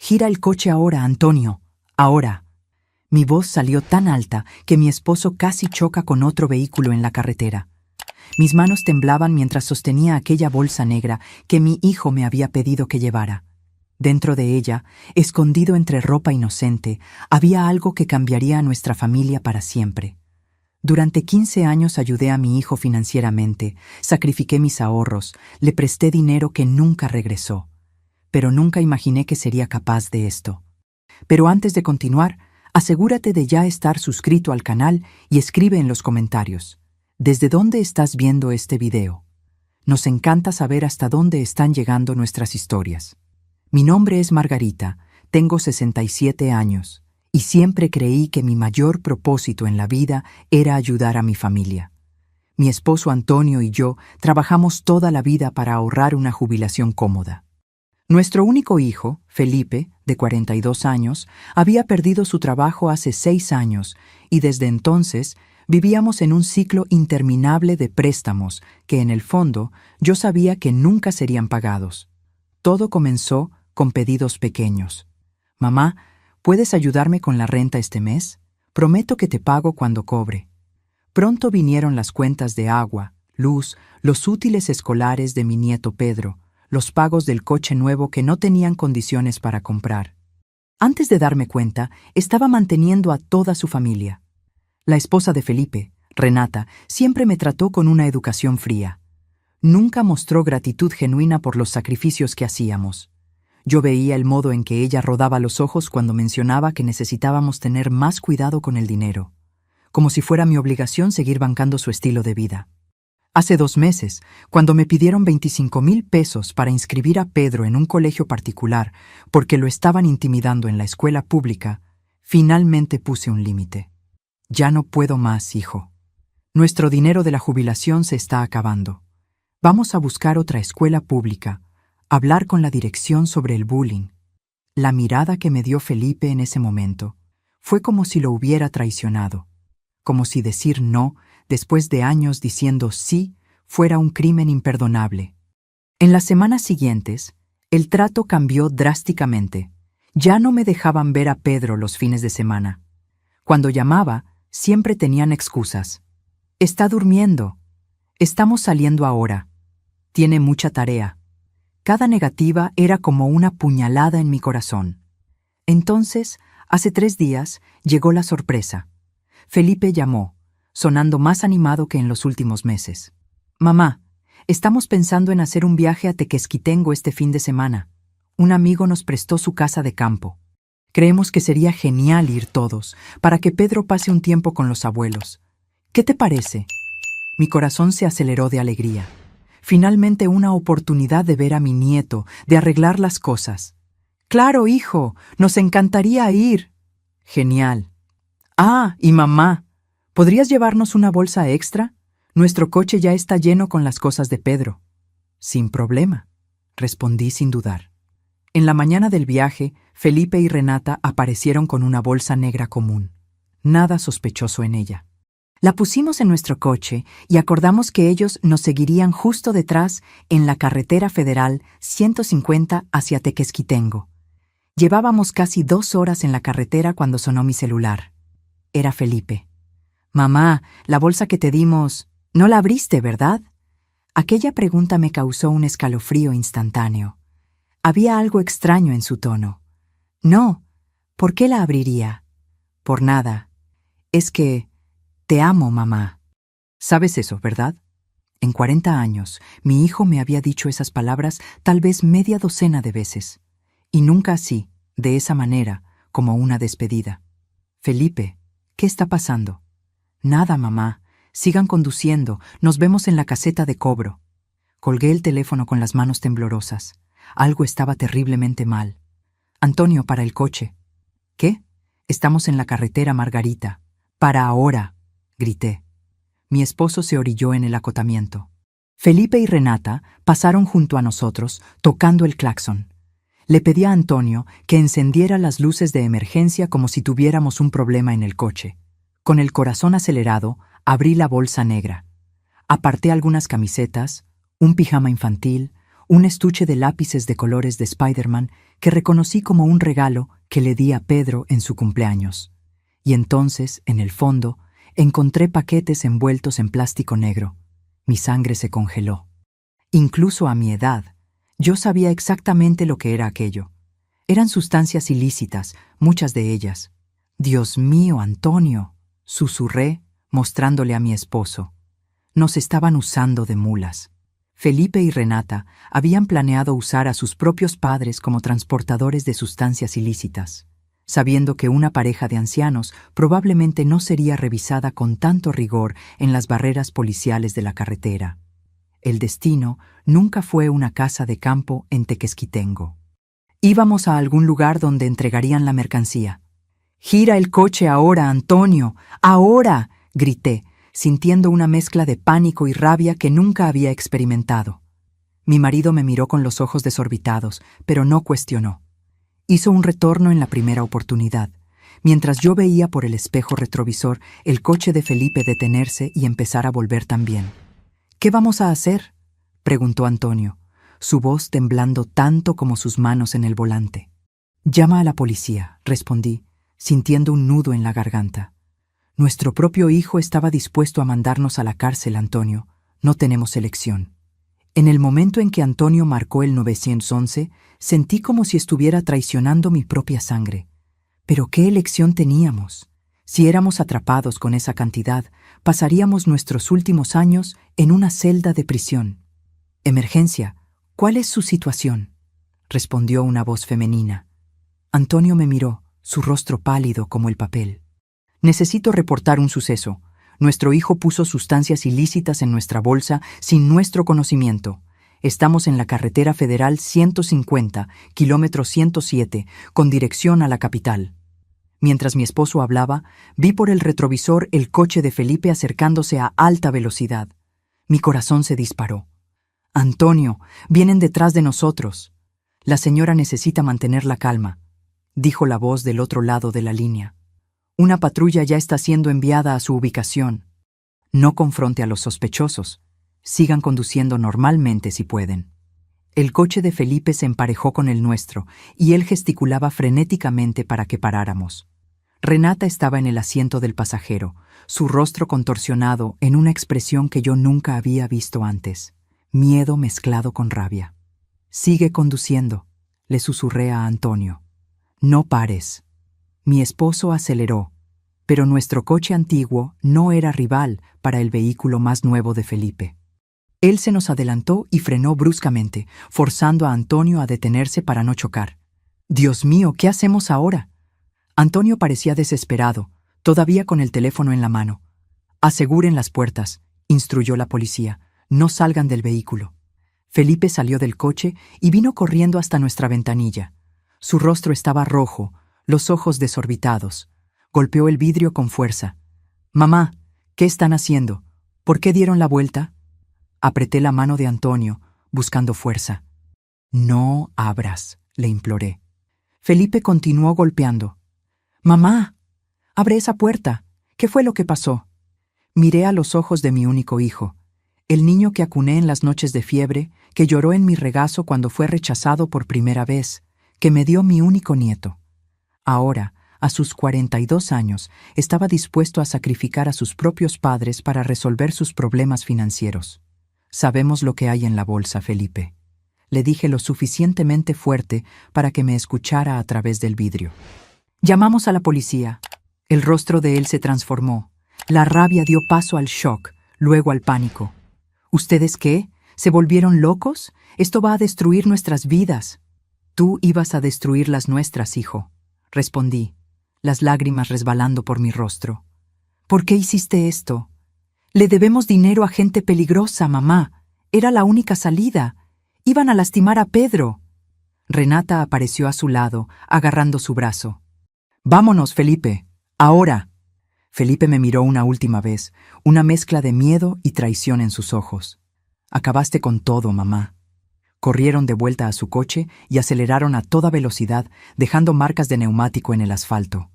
Gira el coche ahora, Antonio. Ahora. Mi voz salió tan alta que mi esposo casi choca con otro vehículo en la carretera. Mis manos temblaban mientras sostenía aquella bolsa negra que mi hijo me había pedido que llevara. Dentro de ella, escondido entre ropa inocente, había algo que cambiaría a nuestra familia para siempre. Durante 15 años ayudé a mi hijo financieramente, sacrifiqué mis ahorros, le presté dinero que nunca regresó. Pero nunca imaginé que sería capaz de esto. Pero antes de continuar, asegúrate de ya estar suscrito al canal y escribe en los comentarios: ¿desde dónde estás viendo este video? Nos encanta saber hasta dónde están llegando nuestras historias. Mi nombre es Margarita, tengo 67 años, y siempre creí que mi mayor propósito en la vida era ayudar a mi familia. Mi esposo Antonio y yo trabajamos toda la vida para ahorrar una jubilación cómoda. Nuestro único hijo, Felipe, de 42 años, había perdido su trabajo hace 6 años y desde entonces vivíamos en un ciclo interminable de préstamos que, en el fondo, yo sabía que nunca serían pagados. Todo comenzó con pedidos pequeños. Mamá, ¿puedes ayudarme con la renta este mes? Prometo que te pago cuando cobre. Pronto vinieron las cuentas de agua, luz, los útiles escolares de mi nieto Pedro, los pagos del coche nuevo que no tenían condiciones para comprar. Antes de darme cuenta, estaba manteniendo a toda su familia. La esposa de Felipe, Renata, siempre me trató con una educación fría. Nunca mostró gratitud genuina por los sacrificios que hacíamos. Yo veía el modo en que ella rodaba los ojos cuando mencionaba que necesitábamos tener más cuidado con el dinero, como si fuera mi obligación seguir bancando su estilo de vida. Hace 2 meses, cuando me pidieron 25,000 pesos para inscribir a Pedro en un colegio particular porque lo estaban intimidando en la escuela pública, finalmente puse un límite. Ya no puedo más, hijo. Nuestro dinero de la jubilación se está acabando. Vamos a buscar otra escuela pública, hablar con la dirección sobre el bullying. La mirada que me dio Felipe en ese momento fue como si lo hubiera traicionado, como si decir no, después de años diciendo sí, fuera un crimen imperdonable. En las semanas siguientes, el trato cambió drásticamente. Ya no me dejaban ver a Pedro los fines de semana. Cuando llamaba, siempre tenían excusas. Está durmiendo. Estamos saliendo ahora. Tiene mucha tarea. Cada negativa era como una puñalada en mi corazón. Entonces, hace 3 días, llegó la sorpresa. Felipe llamó, sonando más animado que en los últimos meses. Mamá, estamos pensando en hacer un viaje a Tequesquitengo este fin de semana. Un amigo nos prestó su casa de campo. Creemos que sería genial ir todos, para que Pedro pase un tiempo con los abuelos. ¿Qué te parece? Mi corazón se aceleró de alegría. Finalmente una oportunidad de ver a mi nieto, de arreglar las cosas. ¡Claro, hijo! ¡Nos encantaría ir! Genial. Ah, y mamá, ¿podrías llevarnos una bolsa extra? Nuestro coche ya está lleno con las cosas de Pedro. Sin problema, respondí sin dudar. En la mañana del viaje, Felipe y Renata aparecieron con una bolsa negra común. Nada sospechoso en ella. La pusimos en nuestro coche y acordamos que ellos nos seguirían justo detrás en la carretera federal 150 hacia Tequesquitengo. Llevábamos casi 2 horas en la carretera cuando sonó mi celular. Era Felipe. Mamá, la bolsa que te dimos, no la abriste, ¿verdad? Aquella pregunta me causó un escalofrío instantáneo. Había algo extraño en su tono. No, ¿por qué la abriría? Por nada. Es que te amo, mamá. ¿Sabes eso, verdad? En 40 años, mi hijo me había dicho esas palabras tal vez media docena de veces. Y nunca así, de esa manera, como una despedida. Felipe, ¿qué está pasando? Nada, mamá. Sigan conduciendo. Nos vemos en la caseta de cobro. Colgué el teléfono con las manos temblorosas. Algo estaba terriblemente mal. Antonio, para el coche. ¿Qué? Estamos en la carretera, Margarita. Para ahora, grité. Mi esposo se orilló en el acotamiento. Felipe y Renata pasaron junto a nosotros, tocando el claxon. Le pedí a Antonio que encendiera las luces de emergencia como si tuviéramos un problema en el coche. Con el corazón acelerado, abrí la bolsa negra. Aparté algunas camisetas, un pijama infantil, un estuche de lápices de colores de Spider-Man que reconocí como un regalo que le di a Pedro en su cumpleaños. Y entonces, en el fondo, encontré paquetes envueltos en plástico negro. Mi sangre se congeló. Incluso a mi edad, yo sabía exactamente lo que era aquello. Eran sustancias ilícitas, muchas de ellas. «Dios mío, Antonio», susurré, mostrándole a mi esposo. Nos estaban usando de mulas. Felipe y Renata habían planeado usar a sus propios padres como transportadores de sustancias ilícitas, sabiendo que una pareja de ancianos probablemente no sería revisada con tanto rigor en las barreras policiales de la carretera. El destino nunca fue una casa de campo en Tequesquitengo. Íbamos a algún lugar donde entregarían la mercancía. «¡Gira el coche ahora, Antonio! ¡Ahora!», grité, sintiendo una mezcla de pánico y rabia que nunca había experimentado. Mi marido me miró con los ojos desorbitados, pero no cuestionó. Hizo un retorno en la primera oportunidad, mientras yo veía por el espejo retrovisor el coche de Felipe detenerse y empezar a volver también. «¿Qué vamos a hacer?», preguntó Antonio, su voz temblando tanto como sus manos en el volante. «Llama a la policía», respondí, sintiendo un nudo en la garganta. Nuestro propio hijo estaba dispuesto a mandarnos a la cárcel, Antonio. No tenemos elección. En el momento en que Antonio marcó el 911, sentí como si estuviera traicionando mi propia sangre. Pero ¿qué elección teníamos? Si éramos atrapados con esa cantidad, pasaríamos nuestros últimos años en una celda de prisión. «Emergencia, ¿cuál es su situación?», respondió una voz femenina. Antonio me miró, su rostro pálido como el papel. «Necesito reportar un suceso. Nuestro hijo puso sustancias ilícitas en nuestra bolsa sin nuestro conocimiento. Estamos en la carretera federal 150, kilómetro 107, con dirección a la capital». Mientras mi esposo hablaba, vi por el retrovisor el coche de Felipe acercándose a alta velocidad. Mi corazón se disparó. «Antonio, vienen detrás de nosotros». «La señora necesita mantener la calma», dijo la voz del otro lado de la línea. «Una patrulla ya está siendo enviada a su ubicación. No confronte a los sospechosos. Sigan conduciendo normalmente si pueden». El coche de Felipe se emparejó con el nuestro y él gesticulaba frenéticamente para que paráramos. Renata estaba en el asiento del pasajero, su rostro contorsionado en una expresión que yo nunca había visto antes, miedo mezclado con rabia. «Sigue conduciendo», le susurré a Antonio. «No pares». Mi esposo aceleró, pero nuestro coche antiguo no era rival para el vehículo más nuevo de Felipe. Él se nos adelantó y frenó bruscamente, forzando a Antonio a detenerse para no chocar. «Dios mío, ¿qué hacemos ahora?». Antonio parecía desesperado, todavía con el teléfono en la mano. «Aseguren las puertas», instruyó la policía. «No salgan del vehículo». Felipe salió del coche y vino corriendo hasta nuestra ventanilla. Su rostro estaba rojo, los ojos desorbitados. Golpeó el vidrio con fuerza. «Mamá, ¿qué están haciendo? ¿Por qué dieron la vuelta?». Apreté la mano de Antonio, buscando fuerza. «No abras», le imploré. Felipe continuó golpeando. «Mamá, abre esa puerta. ¿Qué fue lo que pasó?». Miré a los ojos de mi único hijo, el niño que acuné en las noches de fiebre, que lloró en mi regazo cuando fue rechazado por primera vez, que me dio mi único nieto. Ahora, a sus 42 años, estaba dispuesto a sacrificar a sus propios padres para resolver sus problemas financieros. «Sabemos lo que hay en la bolsa, Felipe», le dije lo suficientemente fuerte para que me escuchara a través del vidrio. Llamamos a la policía. El rostro de él se transformó. La rabia dio paso al shock, luego al pánico. «¿Ustedes qué? ¿Se volvieron locos? Esto va a destruir nuestras vidas». «Tú ibas a destruir las nuestras, hijo», respondí, las lágrimas resbalando por mi rostro. «¿Por qué hiciste esto?». «Le debemos dinero a gente peligrosa, mamá. Era la única salida. Iban a lastimar a Pedro». Renata apareció a su lado, agarrando su brazo. «Vámonos, Felipe. Ahora». Felipe me miró una última vez, una mezcla de miedo y traición en sus ojos. «Acabaste con todo, mamá». Corrieron de vuelta a su coche y aceleraron a toda velocidad, dejando marcas de neumático en el asfalto.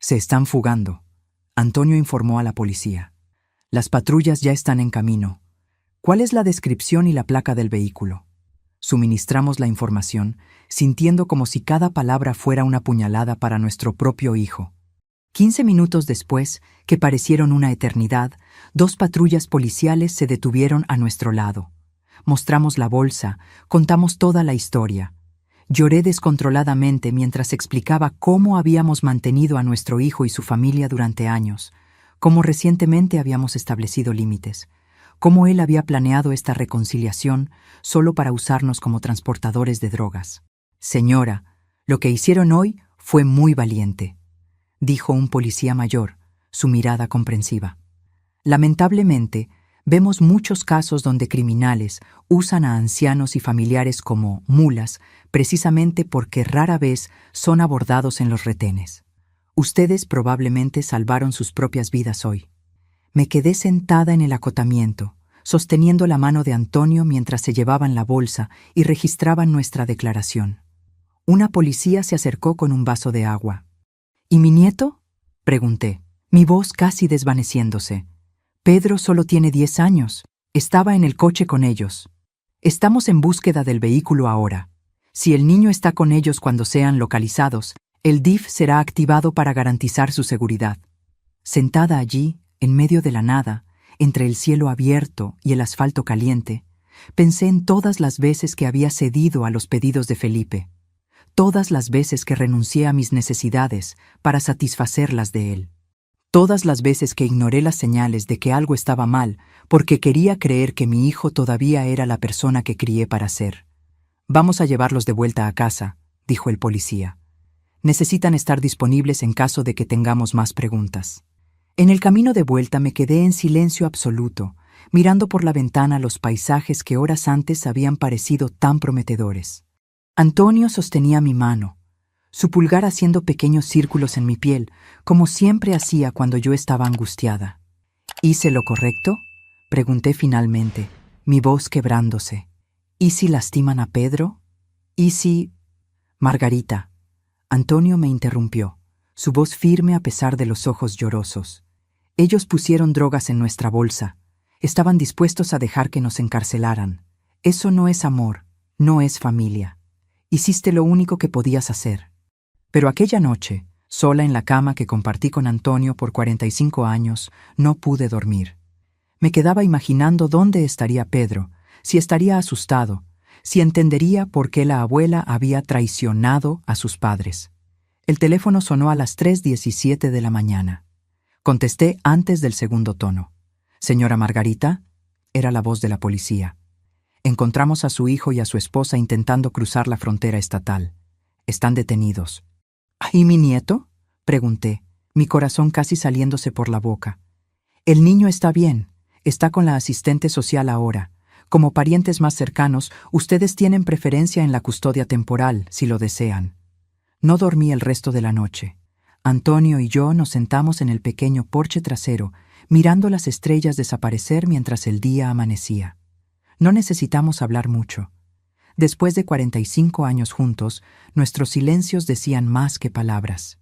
«Se están fugando», Antonio informó a la policía. «Las patrullas ya están en camino. ¿Cuál es la descripción y la placa del vehículo?». Suministramos la información, sintiendo como si cada palabra fuera una puñalada para nuestro propio hijo. 15 minutos después, que parecieron una eternidad, 2 patrullas policiales se detuvieron a nuestro lado. Mostramos la bolsa, contamos toda la historia. Lloré descontroladamente mientras explicaba cómo habíamos mantenido a nuestro hijo y su familia durante años, cómo recientemente habíamos establecido límites, cómo él había planeado esta reconciliación solo para usarnos como transportadores de drogas. «Señora, lo que hicieron hoy fue muy valiente», dijo un policía mayor, su mirada comprensiva. Lamentablemente, vemos muchos casos donde criminales usan a ancianos y familiares como mulas precisamente porque rara vez son abordados en los retenes. Ustedes probablemente salvaron sus propias vidas hoy. Me quedé sentada en el acotamiento, sosteniendo la mano de Antonio mientras se llevaban la bolsa y registraban nuestra declaración. Una policía se acercó con un vaso de agua. «¿Y mi nieto?», pregunté, mi voz casi desvaneciéndose. «Pedro solo tiene 10 años. Estaba en el coche con ellos. Estamos en búsqueda del vehículo ahora. Si el niño está con ellos cuando sean localizados, el DIF será activado para garantizar su seguridad». Sentada allí, en medio de la nada, entre el cielo abierto y el asfalto caliente, pensé en todas las veces que había cedido a los pedidos de Felipe, todas las veces que renuncié a mis necesidades para satisfacer las de él, todas las veces que ignoré las señales de que algo estaba mal porque quería creer que mi hijo todavía era la persona que crié para ser. «Vamos a llevarlos de vuelta a casa», dijo el policía. «Necesitan estar disponibles en caso de que tengamos más preguntas». En el camino de vuelta me quedé en silencio absoluto, mirando por la ventana los paisajes que horas antes habían parecido tan prometedores. Antonio sostenía mi mano, su pulgar haciendo pequeños círculos en mi piel, como siempre hacía cuando yo estaba angustiada. «¿Hice lo correcto?», pregunté finalmente, mi voz quebrándose. «¿Y si lastiman a Pedro? ¿Y si...?» «Margarita», Antonio me interrumpió, su voz firme a pesar de los ojos llorosos. «Ellos pusieron drogas en nuestra bolsa. Estaban dispuestos a dejar que nos encarcelaran. Eso no es amor, no es familia. Hiciste lo único que podías hacer». Pero aquella noche, sola en la cama que compartí con Antonio por 45 años, no pude dormir. Me quedaba imaginando dónde estaría Pedro, si estaría asustado, si entendería por qué la abuela había traicionado a sus padres. El teléfono sonó a las 3:17 de la mañana. Contesté antes del segundo tono. «Señora Margarita», era la voz de la policía. «Encontramos a su hijo y a su esposa intentando cruzar la frontera estatal. Están detenidos». «¿Y mi nieto?», pregunté, mi corazón casi saliéndose por la boca. «El niño está bien, está con la asistente social ahora. Como parientes más cercanos, ustedes tienen preferencia en la custodia temporal, si lo desean». No dormí el resto de la noche. Antonio y yo nos sentamos en el pequeño porche trasero, mirando las estrellas desaparecer mientras el día amanecía. No necesitamos hablar mucho. Después de 45 años juntos, nuestros silencios decían más que palabras.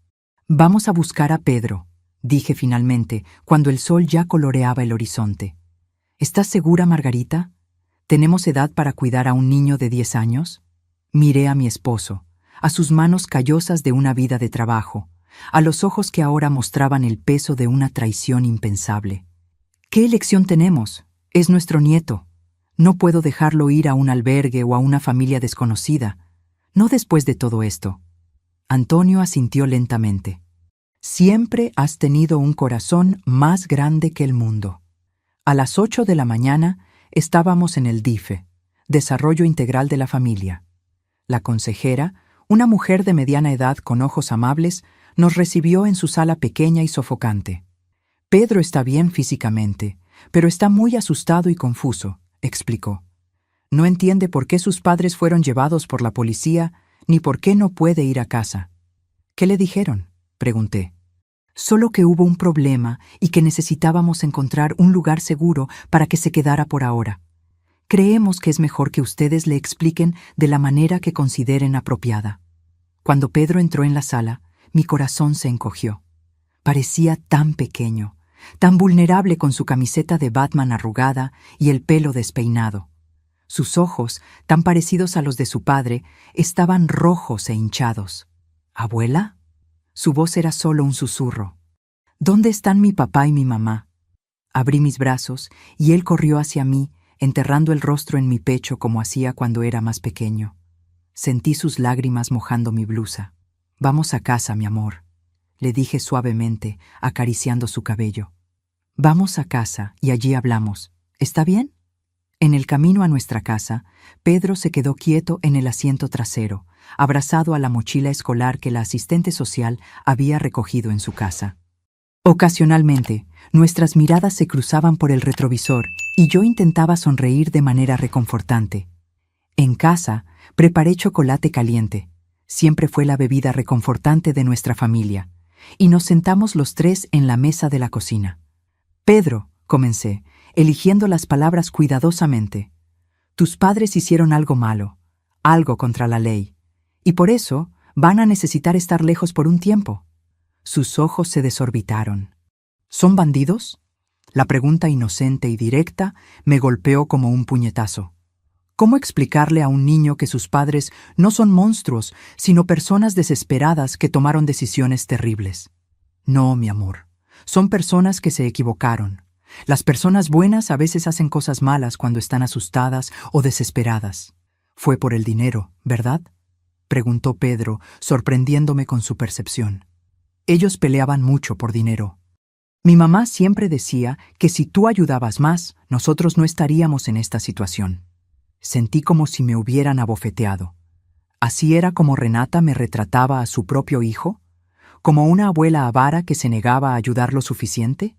«Vamos a buscar a Pedro», dije finalmente, cuando el sol ya coloreaba el horizonte. «¿Estás segura, Margarita? ¿Tenemos edad para cuidar a un niño de 10 años?» Miré a mi esposo, a sus manos callosas de una vida de trabajo, a los ojos que ahora mostraban el peso de una traición impensable. «¿Qué elección tenemos? Es nuestro nieto. No puedo dejarlo ir a un albergue o a una familia desconocida. No después de todo esto». Antonio asintió lentamente. «Siempre has tenido un corazón más grande que el mundo». A las 8 de la mañana estábamos en el DIFE, Desarrollo Integral de la Familia. La consejera, una mujer de mediana edad con ojos amables, nos recibió en su sala pequeña y sofocante. «Pedro está bien físicamente, pero está muy asustado y confuso», explicó. «No entiende por qué sus padres fueron llevados por la policía ni por qué no puede ir a casa». «¿Qué le dijeron?», pregunté. «Solo que hubo un problema y que necesitábamos encontrar un lugar seguro para que se quedara por ahora. Creemos que es mejor que ustedes le expliquen de la manera que consideren apropiada». Cuando Pedro entró en la sala, mi corazón se encogió. Parecía tan pequeño, tan vulnerable con su camiseta de Batman arrugada y el pelo despeinado. Sus ojos, tan parecidos a los de su padre, estaban rojos e hinchados. ¿Abuela? Su voz era solo un susurro. ¿Dónde están mi papá y mi mamá? Abrí mis brazos y él corrió hacia mí, enterrando el rostro en mi pecho como hacía cuando era más pequeño. Sentí sus lágrimas mojando mi blusa. Vamos a casa, mi amor, le dije suavemente, acariciando su cabello. Vamos a casa y allí hablamos. ¿Está bien? En el camino a nuestra casa, Pedro se quedó quieto en el asiento trasero, abrazado a la mochila escolar que la asistente social había recogido en su casa. Ocasionalmente, nuestras miradas se cruzaban por el retrovisor y yo intentaba sonreír de manera reconfortante. En casa, preparé chocolate caliente. Siempre fue la bebida reconfortante de nuestra familia, y nos sentamos los tres en la mesa de la cocina. Pedro, comencé, eligiendo las palabras cuidadosamente. Tus padres hicieron algo malo, algo contra la ley, y por eso van a necesitar estar lejos por un tiempo. Sus ojos se desorbitaron. ¿Son bandidos? La pregunta inocente y directa me golpeó como un puñetazo. ¿Cómo explicarle a un niño que sus padres no son monstruos, sino personas desesperadas que tomaron decisiones terribles? No, mi amor, son personas que se equivocaron. Las personas buenas a veces hacen cosas malas cuando están asustadas o desesperadas. Fue por el dinero, ¿verdad? Preguntó Pedro, sorprendiéndome con su percepción. Ellos peleaban mucho por dinero. Mi mamá siempre decía que si tú ayudabas más, nosotros no estaríamos en esta situación. Sentí como si me hubieran abofeteado. ¿Así era como Renata me retrataba a su propio hijo? ¿Como una abuela avara que se negaba a ayudar lo suficiente?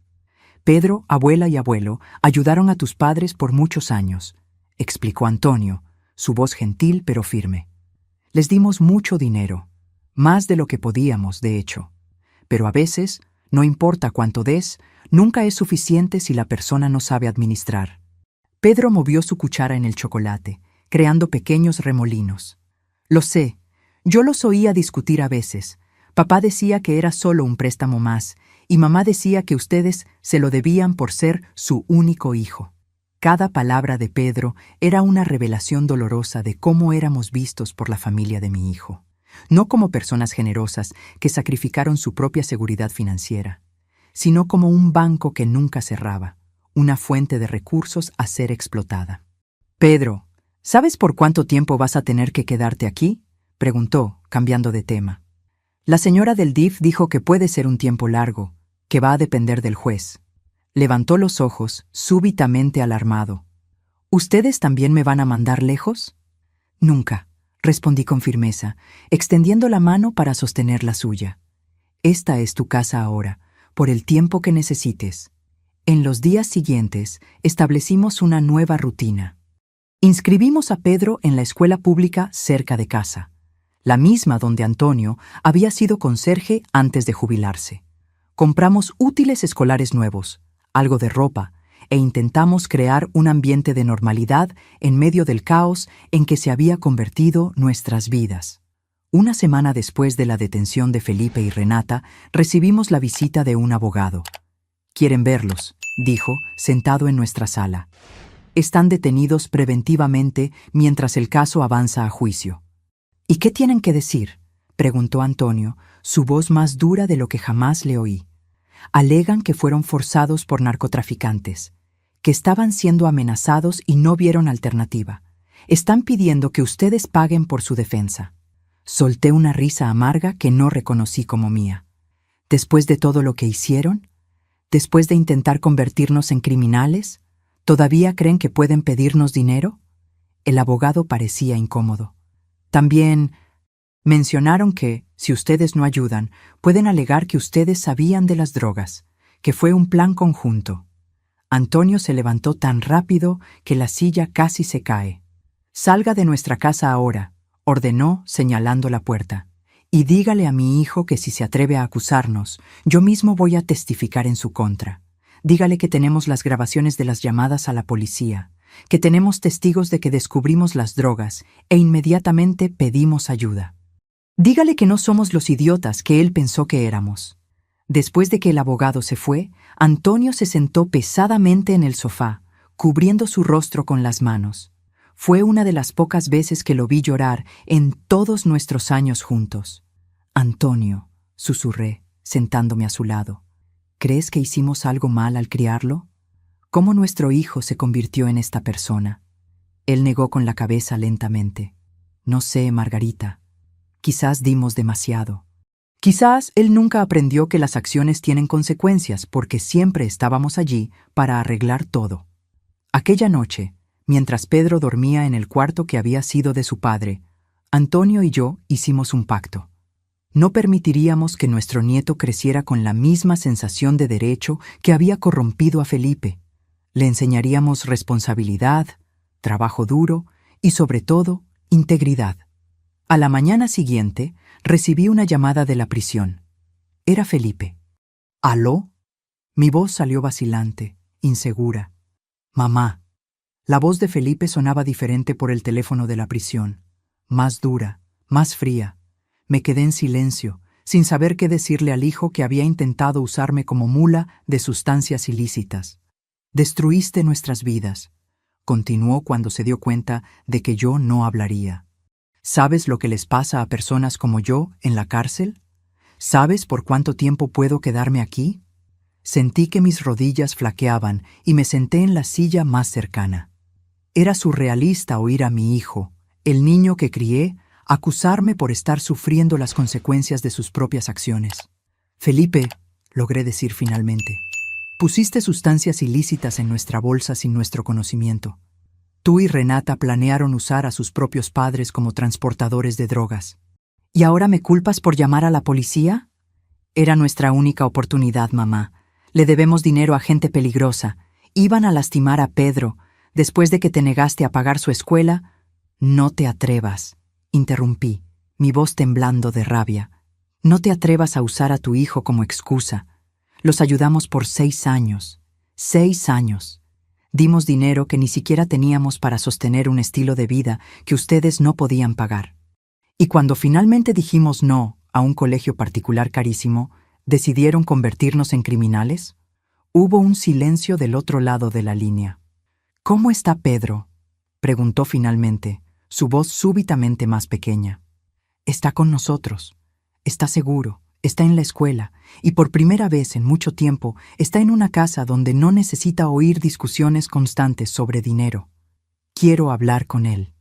Pedro, abuela y abuelo ayudaron a tus padres por muchos años, explicó Antonio, su voz gentil pero firme. Les dimos mucho dinero, más de lo que podíamos, de hecho. Pero a veces, no importa cuánto des, nunca es suficiente si la persona no sabe administrar. Pedro movió su cuchara en el chocolate, creando pequeños remolinos. Lo sé, yo los oía discutir a veces. Papá decía que era solo un préstamo más, y mamá decía que ustedes se lo debían por ser su único hijo. Cada palabra de Pedro era una revelación dolorosa de cómo éramos vistos por la familia de mi hijo. No como personas generosas que sacrificaron su propia seguridad financiera, sino como un banco que nunca cerraba, una fuente de recursos a ser explotada. Pedro, ¿sabes por cuánto tiempo vas a tener que quedarte aquí? Preguntó, cambiando de tema. La señora del DIF dijo que puede ser un tiempo largo, que va a depender del juez. Levantó los ojos, súbitamente alarmado. ¿Ustedes también me van a mandar lejos? Nunca, respondí con firmeza, extendiendo la mano para sostener la suya. Esta es tu casa ahora, por el tiempo que necesites. En los días siguientes, establecimos una nueva rutina. Inscribimos a Pedro en la escuela pública cerca de casa, la misma donde Antonio había sido conserje antes de jubilarse. Compramos útiles escolares nuevos, algo de ropa, e intentamos crear un ambiente de normalidad en medio del caos en que se había convertido nuestras vidas. Una semana después de la detención de Felipe y Renata, recibimos la visita de un abogado. «Quieren verlos», dijo, sentado en nuestra sala. «Están detenidos preventivamente mientras el caso avanza a juicio». «¿Y qué tienen que decir?», preguntó Antonio, su voz más dura de lo que jamás le oí. «Alegan que fueron forzados por narcotraficantes, que estaban siendo amenazados y no vieron alternativa. Están pidiendo que ustedes paguen por su defensa». Solté una risa amarga que no reconocí como mía. ¿Después de todo lo que hicieron? ¿Después de intentar convertirnos en criminales? ¿Todavía creen que pueden pedirnos dinero? El abogado parecía incómodo. También mencionaron que, si ustedes no ayudan, pueden alegar que ustedes sabían de las drogas, que fue un plan conjunto. Antonio se levantó tan rápido que la silla casi se cae. «Salga de nuestra casa ahora», ordenó señalando la puerta, «y dígale a mi hijo que si se atreve a acusarnos, yo mismo voy a testificar en su contra. Dígale que tenemos las grabaciones de las llamadas a la policía, que tenemos testigos de que descubrimos las drogas e inmediatamente pedimos ayuda. Dígale que no somos los idiotas que él pensó que éramos». Después de que el abogado se fue, Antonio se sentó pesadamente en el sofá, cubriendo su rostro con las manos. Fue una de las pocas veces que lo vi llorar en todos nuestros años juntos. Antonio, susurré, sentándome a su lado. ¿Crees que hicimos algo mal al criarlo? ¿Cómo nuestro hijo se convirtió en esta persona? Él negó con la cabeza lentamente. No sé, Margarita. Quizás dimos demasiado. Quizás él nunca aprendió que las acciones tienen consecuencias porque siempre estábamos allí para arreglar todo. Aquella noche, mientras Pedro dormía en el cuarto que había sido de su padre, Antonio y yo hicimos un pacto. No permitiríamos que nuestro nieto creciera con la misma sensación de derecho que había corrompido a Felipe. Le enseñaríamos responsabilidad, trabajo duro y, sobre todo, integridad. A la mañana siguiente, recibí una llamada de la prisión. Era Felipe. ¿Aló? Mi voz salió vacilante, insegura. Mamá. La voz de Felipe sonaba diferente por el teléfono de la prisión. Más dura, más fría. Me quedé en silencio, sin saber qué decirle al hijo que había intentado usarme como mula de sustancias ilícitas. Destruiste nuestras vidas, continuó cuando se dio cuenta de que yo no hablaría. ¿Sabes lo que les pasa a personas como yo en la cárcel? ¿Sabes por cuánto tiempo puedo quedarme aquí? Sentí que mis rodillas flaqueaban y me senté en la silla más cercana. Era surrealista oír a mi hijo, el niño que crié, acusarme por estar sufriendo las consecuencias de sus propias acciones. Felipe, logré decir finalmente, pusiste sustancias ilícitas en nuestra bolsa sin nuestro conocimiento. Tú y Renata planearon usar a sus propios padres como transportadores de drogas. ¿Y ahora me culpas por llamar a la policía? Era nuestra única oportunidad, mamá. Le debemos dinero a gente peligrosa. Iban a lastimar a Pedro. Después de que te negaste a pagar su escuela, no te atrevas. Interrumpí, mi voz temblando de rabia. No te atrevas a usar a tu hijo como excusa. Los ayudamos por 6 años. 6 años. Dimos dinero que ni siquiera teníamos para sostener un estilo de vida que ustedes no podían pagar. Y cuando finalmente dijimos no a un colegio particular carísimo, ¿decidieron convertirnos en criminales? Hubo un silencio del otro lado de la línea. ¿Cómo está Pedro?, preguntó finalmente, su voz súbitamente más pequeña. Está con nosotros. Está seguro. Está en la escuela. Y por primera vez en mucho tiempo está en una casa donde no necesita oír discusiones constantes sobre dinero. Quiero hablar con él.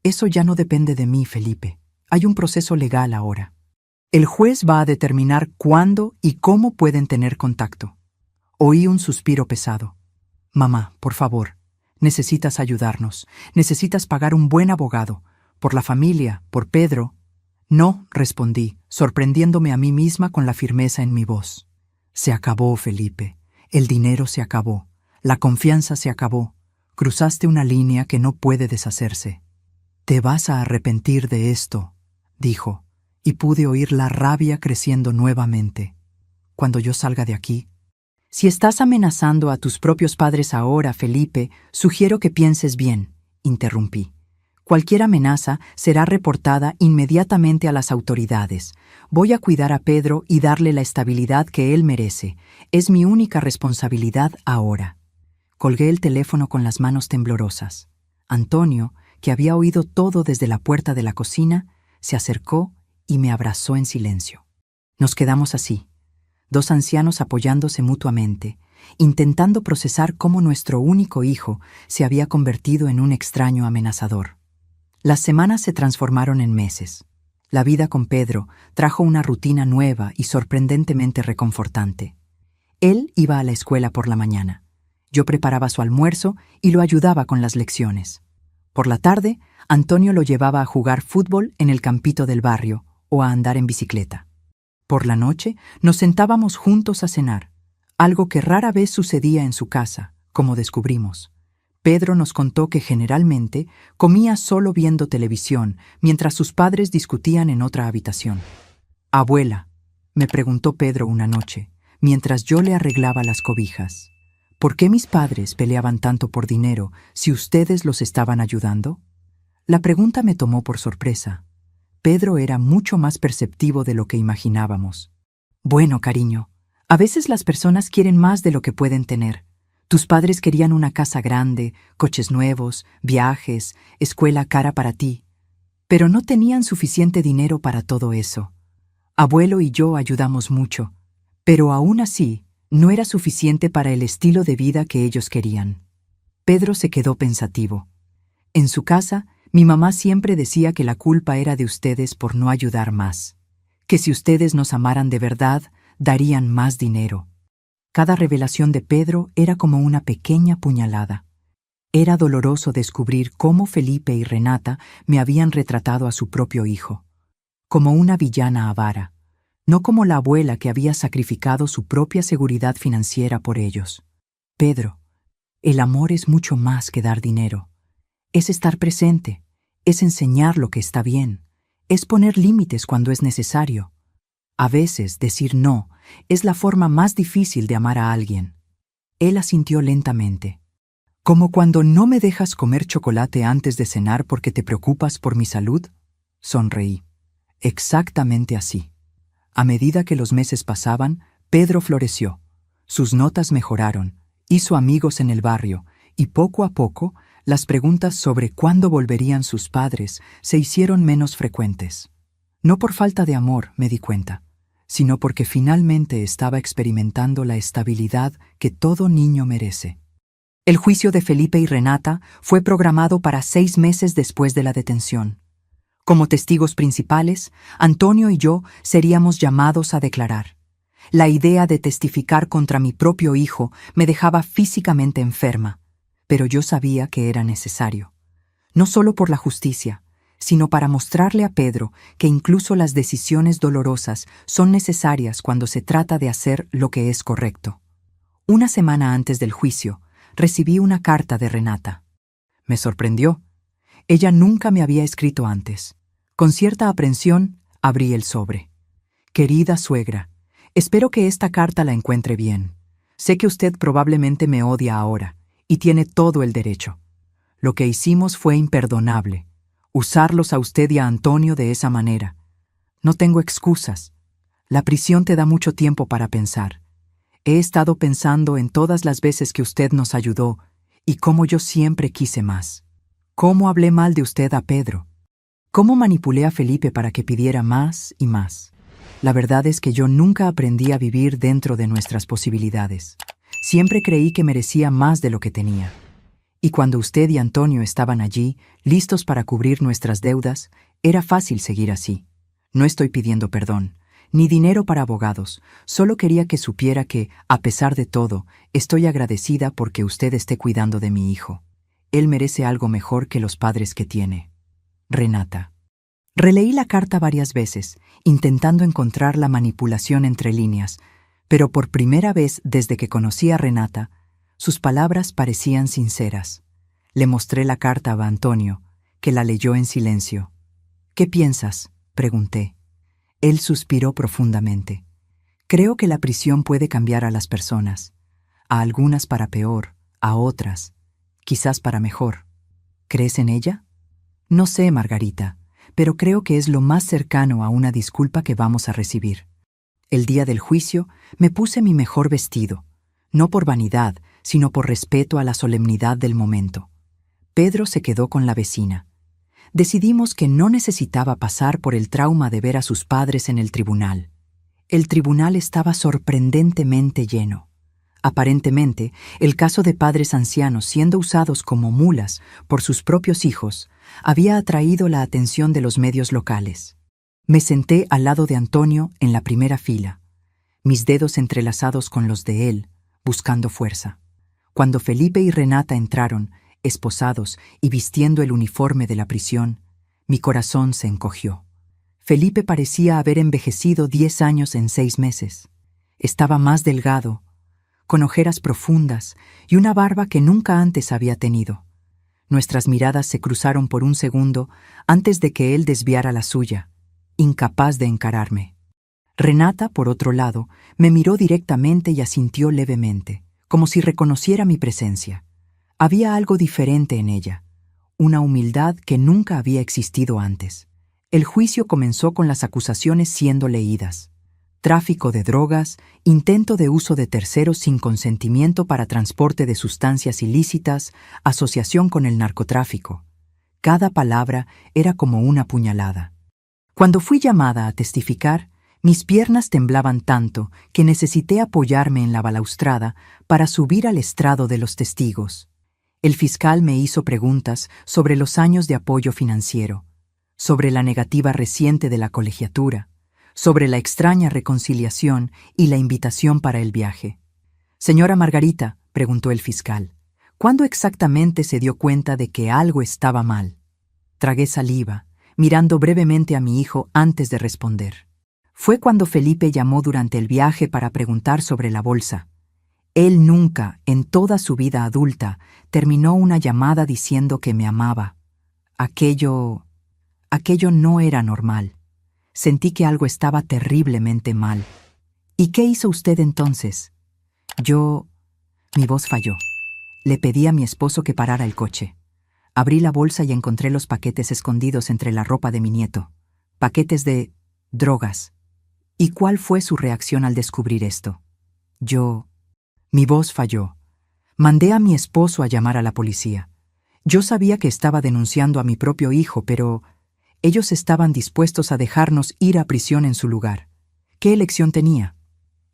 Eso ya no depende de mí, Felipe. Hay un proceso legal ahora. El juez va a determinar cuándo y cómo pueden tener contacto. Oí un suspiro pesado. Mamá, por favor. Necesitas ayudarnos. Necesitas pagar un buen abogado. Por la familia, por Pedro. No, respondí, sorprendiéndome a mí misma con la firmeza en mi voz. Se acabó, Felipe. El dinero se acabó. La confianza se acabó. Cruzaste una línea que no puede deshacerse. Te vas a arrepentir de esto, dijo, y pude oír la rabia creciendo nuevamente. Cuando yo salga de aquí. Si estás amenazando a tus propios padres ahora, Felipe, sugiero que pienses bien, interrumpí. Cualquier amenaza será reportada inmediatamente a las autoridades. Voy a cuidar a Pedro y darle la estabilidad que él merece. Es mi única responsabilidad ahora. Colgué el teléfono con las manos temblorosas. Antonio, que había oído todo desde la puerta de la cocina, se acercó y me abrazó en silencio. Nos quedamos así. 2 ancianos apoyándose mutuamente, intentando procesar cómo nuestro único hijo se había convertido en un extraño amenazador. Las semanas se transformaron en meses. La vida con Pedro trajo una rutina nueva y sorprendentemente reconfortante. Él iba a la escuela por la mañana. Yo preparaba su almuerzo y lo ayudaba con las lecciones. Por la tarde, Antonio lo llevaba a jugar fútbol en el campito del barrio o a andar en bicicleta. Por la noche nos sentábamos juntos a cenar, algo que rara vez sucedía en su casa, como descubrimos. Pedro nos contó que generalmente comía solo viendo televisión mientras sus padres discutían en otra habitación. «Abuela», me preguntó Pedro una noche, mientras yo le arreglaba las cobijas, ¿por qué mis padres peleaban tanto por dinero si ustedes los estaban ayudando? La pregunta me tomó por sorpresa. Pedro era mucho más perceptivo de lo que imaginábamos. Bueno, cariño, a veces las personas quieren más de lo que pueden tener. Tus padres querían una casa grande, coches nuevos, viajes, escuela cara para ti, pero no tenían suficiente dinero para todo eso. Abuelo y yo ayudamos mucho, pero aún así no era suficiente para el estilo de vida que ellos querían. Pedro se quedó pensativo. En su casa, mi mamá siempre decía que la culpa era de ustedes por no ayudar más, que si ustedes nos amaran de verdad, darían más dinero. Cada revelación de Pedro era como una pequeña puñalada. Era doloroso descubrir cómo Felipe y Renata me habían retratado a su propio hijo, como una villana avara, no como la abuela que había sacrificado su propia seguridad financiera por ellos. Pedro, el amor es mucho más que dar dinero. Es estar presente, es enseñar lo que está bien, es poner límites cuando es necesario. A veces decir no es la forma más difícil de amar a alguien. Él asintió lentamente. ¿Como cuando no me dejas comer chocolate antes de cenar porque te preocupas por mi salud? Sonreí. Exactamente así. A medida que los meses pasaban, Pedro floreció. Sus notas mejoraron, hizo amigos en el barrio, y poco a poco, las preguntas sobre cuándo volverían sus padres se hicieron menos frecuentes. No por falta de amor, me di cuenta, sino porque finalmente estaba experimentando la estabilidad que todo niño merece. El juicio de Felipe y Renata fue programado para 6 meses después de la detención. Como testigos principales, Antonio y yo seríamos llamados a declarar. La idea de testificar contra mi propio hijo me dejaba físicamente enferma, pero yo sabía que era necesario. No solo por la justicia, sino para mostrarle a Pedro que incluso las decisiones dolorosas son necesarias cuando se trata de hacer lo que es correcto. Una semana antes del juicio, recibí una carta de Renata. Me sorprendió. Ella nunca me había escrito antes. Con cierta aprensión, abrí el sobre. Querida suegra, espero que esta carta la encuentre bien. Sé que usted probablemente me odia ahora, y tiene todo el derecho. Lo que hicimos fue imperdonable. Usarlos a usted y a Antonio de esa manera. No tengo excusas. La prisión te da mucho tiempo para pensar. He estado pensando en todas las veces que usted nos ayudó y cómo yo siempre quise más. Cómo hablé mal de usted a Pedro. Cómo manipulé a Felipe para que pidiera más y más. La verdad es que yo nunca aprendí a vivir dentro de nuestras posibilidades. Siempre creí que merecía más de lo que tenía. Y cuando usted y Antonio estaban allí, listos para cubrir nuestras deudas, era fácil seguir así. No estoy pidiendo perdón, ni dinero para abogados. Solo quería que supiera que, a pesar de todo, estoy agradecida porque usted esté cuidando de mi hijo. Él merece algo mejor que los padres que tiene. Renata. Releí la carta varias veces, intentando encontrar la manipulación entre líneas, pero por primera vez desde que conocí a Renata, sus palabras parecían sinceras. Le mostré la carta a Antonio, que la leyó en silencio. ¿Qué piensas?, pregunté. Él suspiró profundamente. Creo que la prisión puede cambiar a las personas. A algunas para peor, a otras, quizás para mejor. ¿Crees en ella? No sé, Margarita, pero creo que es lo más cercano a una disculpa que vamos a recibir. El día del juicio me puse mi mejor vestido, no por vanidad, sino por respeto a la solemnidad del momento. Pedro se quedó con la vecina. Decidimos que no necesitaba pasar por el trauma de ver a sus padres en el tribunal. El tribunal estaba sorprendentemente lleno. Aparentemente, el caso de padres ancianos siendo usados como mulas por sus propios hijos había atraído la atención de los medios locales. Me senté al lado de Antonio en la primera fila, mis dedos entrelazados con los de él, buscando fuerza. Cuando Felipe y Renata entraron, esposados y vistiendo el uniforme de la prisión, mi corazón se encogió. Felipe parecía haber envejecido 10 años en 6 meses. Estaba más delgado, con ojeras profundas y una barba que nunca antes había tenido. Nuestras miradas se cruzaron por un segundo antes de que él desviara la suya, incapaz de encararme. Renata, por otro lado, me miró directamente y asintió levemente, como si reconociera mi presencia. Había algo diferente en ella, una humildad que nunca había existido antes. El juicio comenzó con las acusaciones siendo leídas. tráfico de drogas, intento de uso de terceros sin consentimiento para transporte de sustancias ilícitas, asociación con el narcotráfico. Cada palabra era como una puñalada. Cuando fui llamada a testificar, mis piernas temblaban tanto que necesité apoyarme en la balaustrada para subir al estrado de los testigos. El fiscal me hizo preguntas sobre los años de apoyo financiero, sobre la negativa reciente de la colegiatura, sobre la extraña reconciliación y la invitación para el viaje. «Señora Margarita», preguntó el fiscal, «¿cuándo exactamente se dio cuenta de que algo estaba mal?» Tragué saliva, mirando brevemente a mi hijo antes de responder. Fue cuando Felipe llamó durante el viaje para preguntar sobre la bolsa. Él nunca, en toda su vida adulta, terminó una llamada diciendo que me amaba. Aquello no era normal. Sentí que algo estaba terriblemente mal. «¿Y qué hizo usted entonces?» Mi voz falló. Le pedí a mi esposo que parara el coche. Abrí la bolsa y encontré los paquetes escondidos entre la ropa de mi nieto. Paquetes de drogas. ¿Y cuál fue su reacción al descubrir esto? Mi voz falló. Mandé a mi esposo a llamar a la policía. Yo sabía que estaba denunciando a mi propio hijo, pero ellos estaban dispuestos a dejarnos ir a prisión en su lugar. ¿Qué elección tenía?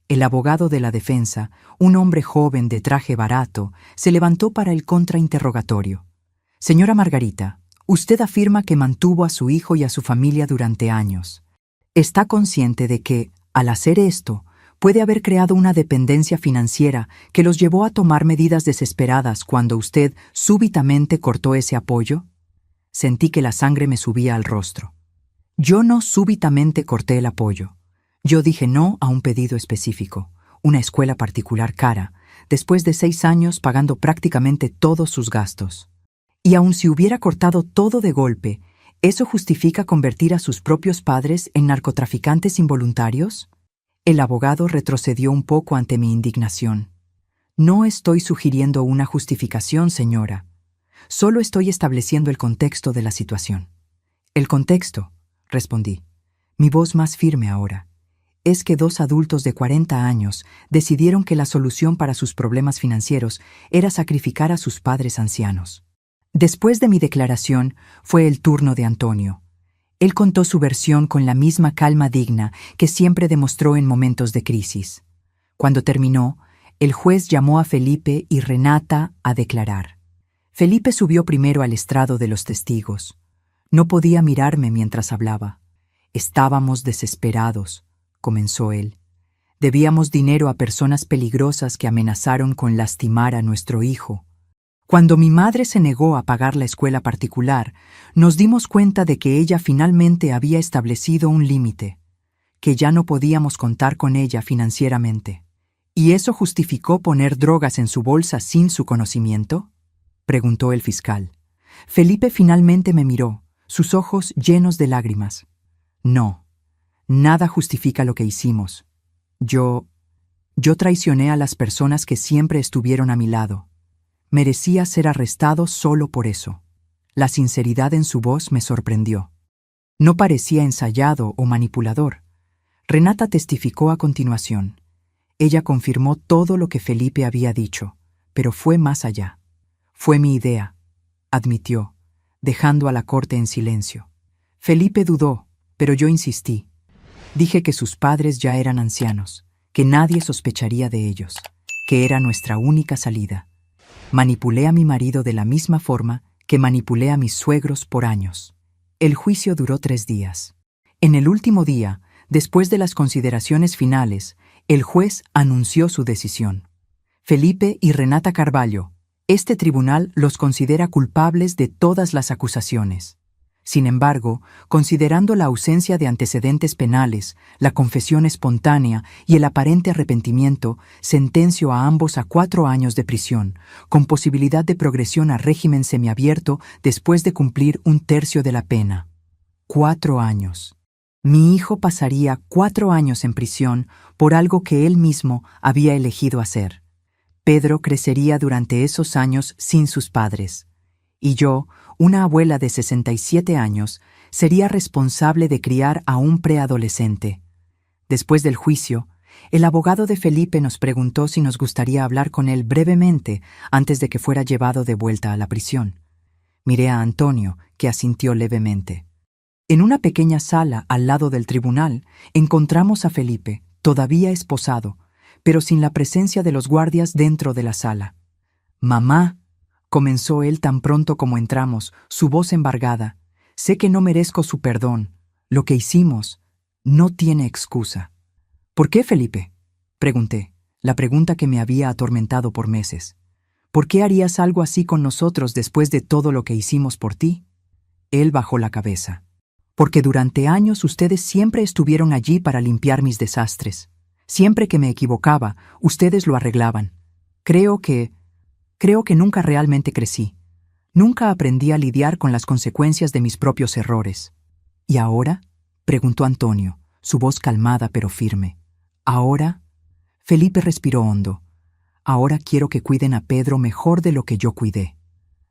El abogado de la defensa, un hombre joven de traje barato, se levantó para el contrainterrogatorio. «Señora Margarita, usted afirma que mantuvo a su hijo y a su familia durante años. ¿Está consciente de que, al hacer esto, puede haber creado una dependencia financiera que los llevó a tomar medidas desesperadas cuando usted súbitamente cortó ese apoyo?» Sentí que la sangre me subía al rostro. Yo no súbitamente corté el apoyo. Yo dije no a un pedido específico, una escuela particular cara, después de 6 años pagando prácticamente todos sus gastos. Y aun si hubiera cortado todo de golpe, ¿eso justifica convertir a sus propios padres en narcotraficantes involuntarios? El abogado retrocedió un poco ante mi indignación. «No estoy sugiriendo una justificación, señora. Solo estoy estableciendo el contexto de la situación». «El contexto», respondí, mi voz más firme ahora, «es que 2 adultos de 40 años decidieron que la solución para sus problemas financieros era sacrificar a sus padres ancianos». Después de mi declaración, fue el turno de Antonio. Él contó su versión con la misma calma digna que siempre demostró en momentos de crisis. Cuando terminó, el juez llamó a Felipe y Renata a declarar. Felipe subió primero al estrado de los testigos. No podía mirarme mientras hablaba. «Estábamos desesperados», comenzó él. «Debíamos dinero a personas peligrosas que amenazaron con lastimar a nuestro hijo. Cuando mi madre se negó a pagar la escuela particular, nos dimos cuenta de que ella finalmente había establecido un límite, que ya no podíamos contar con ella financieramente. ¿Y eso justificó poner drogas en su bolsa sin su conocimiento?», preguntó el fiscal. Felipe finalmente me miró, sus ojos llenos de lágrimas. «No, nada justifica lo que hicimos. Yo traicioné a las personas que siempre estuvieron a mi lado. Merecía ser arrestado solo por eso». La sinceridad en su voz me sorprendió. No parecía ensayado o manipulador. Renata testificó a continuación. Ella confirmó todo lo que Felipe había dicho, pero fue más allá. «Fue mi idea», admitió, dejando a la corte en silencio. Felipe dudó, pero yo insistí. Dije que sus padres ya eran ancianos, que nadie sospecharía de ellos, que era nuestra única salida. Manipulé a mi marido de la misma forma que manipulé a mis suegros por años. El juicio duró 3 días. En el último día, después de las consideraciones finales, el juez anunció su decisión. Felipe y Renata Carvalho, este tribunal los considera culpables de todas las acusaciones. Sin embargo, considerando la ausencia de antecedentes penales, la confesión espontánea y el aparente arrepentimiento, sentenció a ambos a 4 años de prisión, con posibilidad de progresión a régimen semiabierto después de cumplir 1/3 de la pena. 4 años. Mi hijo pasaría 4 años en prisión por algo que él mismo había elegido hacer. Pedro crecería durante esos años sin sus padres. Y yo, una abuela de 67 años, sería responsable de criar a un preadolescente. Después del juicio, el abogado de Felipe nos preguntó si nos gustaría hablar con él brevemente antes de que fuera llevado de vuelta a la prisión. Miré a Antonio, que asintió levemente. En una pequeña sala al lado del tribunal, encontramos a Felipe, todavía esposado, pero sin la presencia de los guardias dentro de la sala. «Mamá», comenzó él tan pronto como entramos, su voz embargada, «sé que no merezco su perdón. Lo que hicimos no tiene excusa». «¿Por qué, Felipe?», pregunté, la pregunta que me había atormentado por meses. «¿Por qué harías algo así con nosotros después de todo lo que hicimos por ti?». Él bajó la cabeza. «Porque durante años ustedes siempre estuvieron allí para limpiar mis desastres. Siempre que me equivocaba, ustedes lo arreglaban. Creo que nunca realmente crecí. Nunca aprendí a lidiar con las consecuencias de mis propios errores». «¿Y ahora?», preguntó Antonio, su voz calmada pero firme. «¿Ahora?». Felipe respiró hondo. «Ahora quiero que cuiden a Pedro mejor de lo que yo cuidé.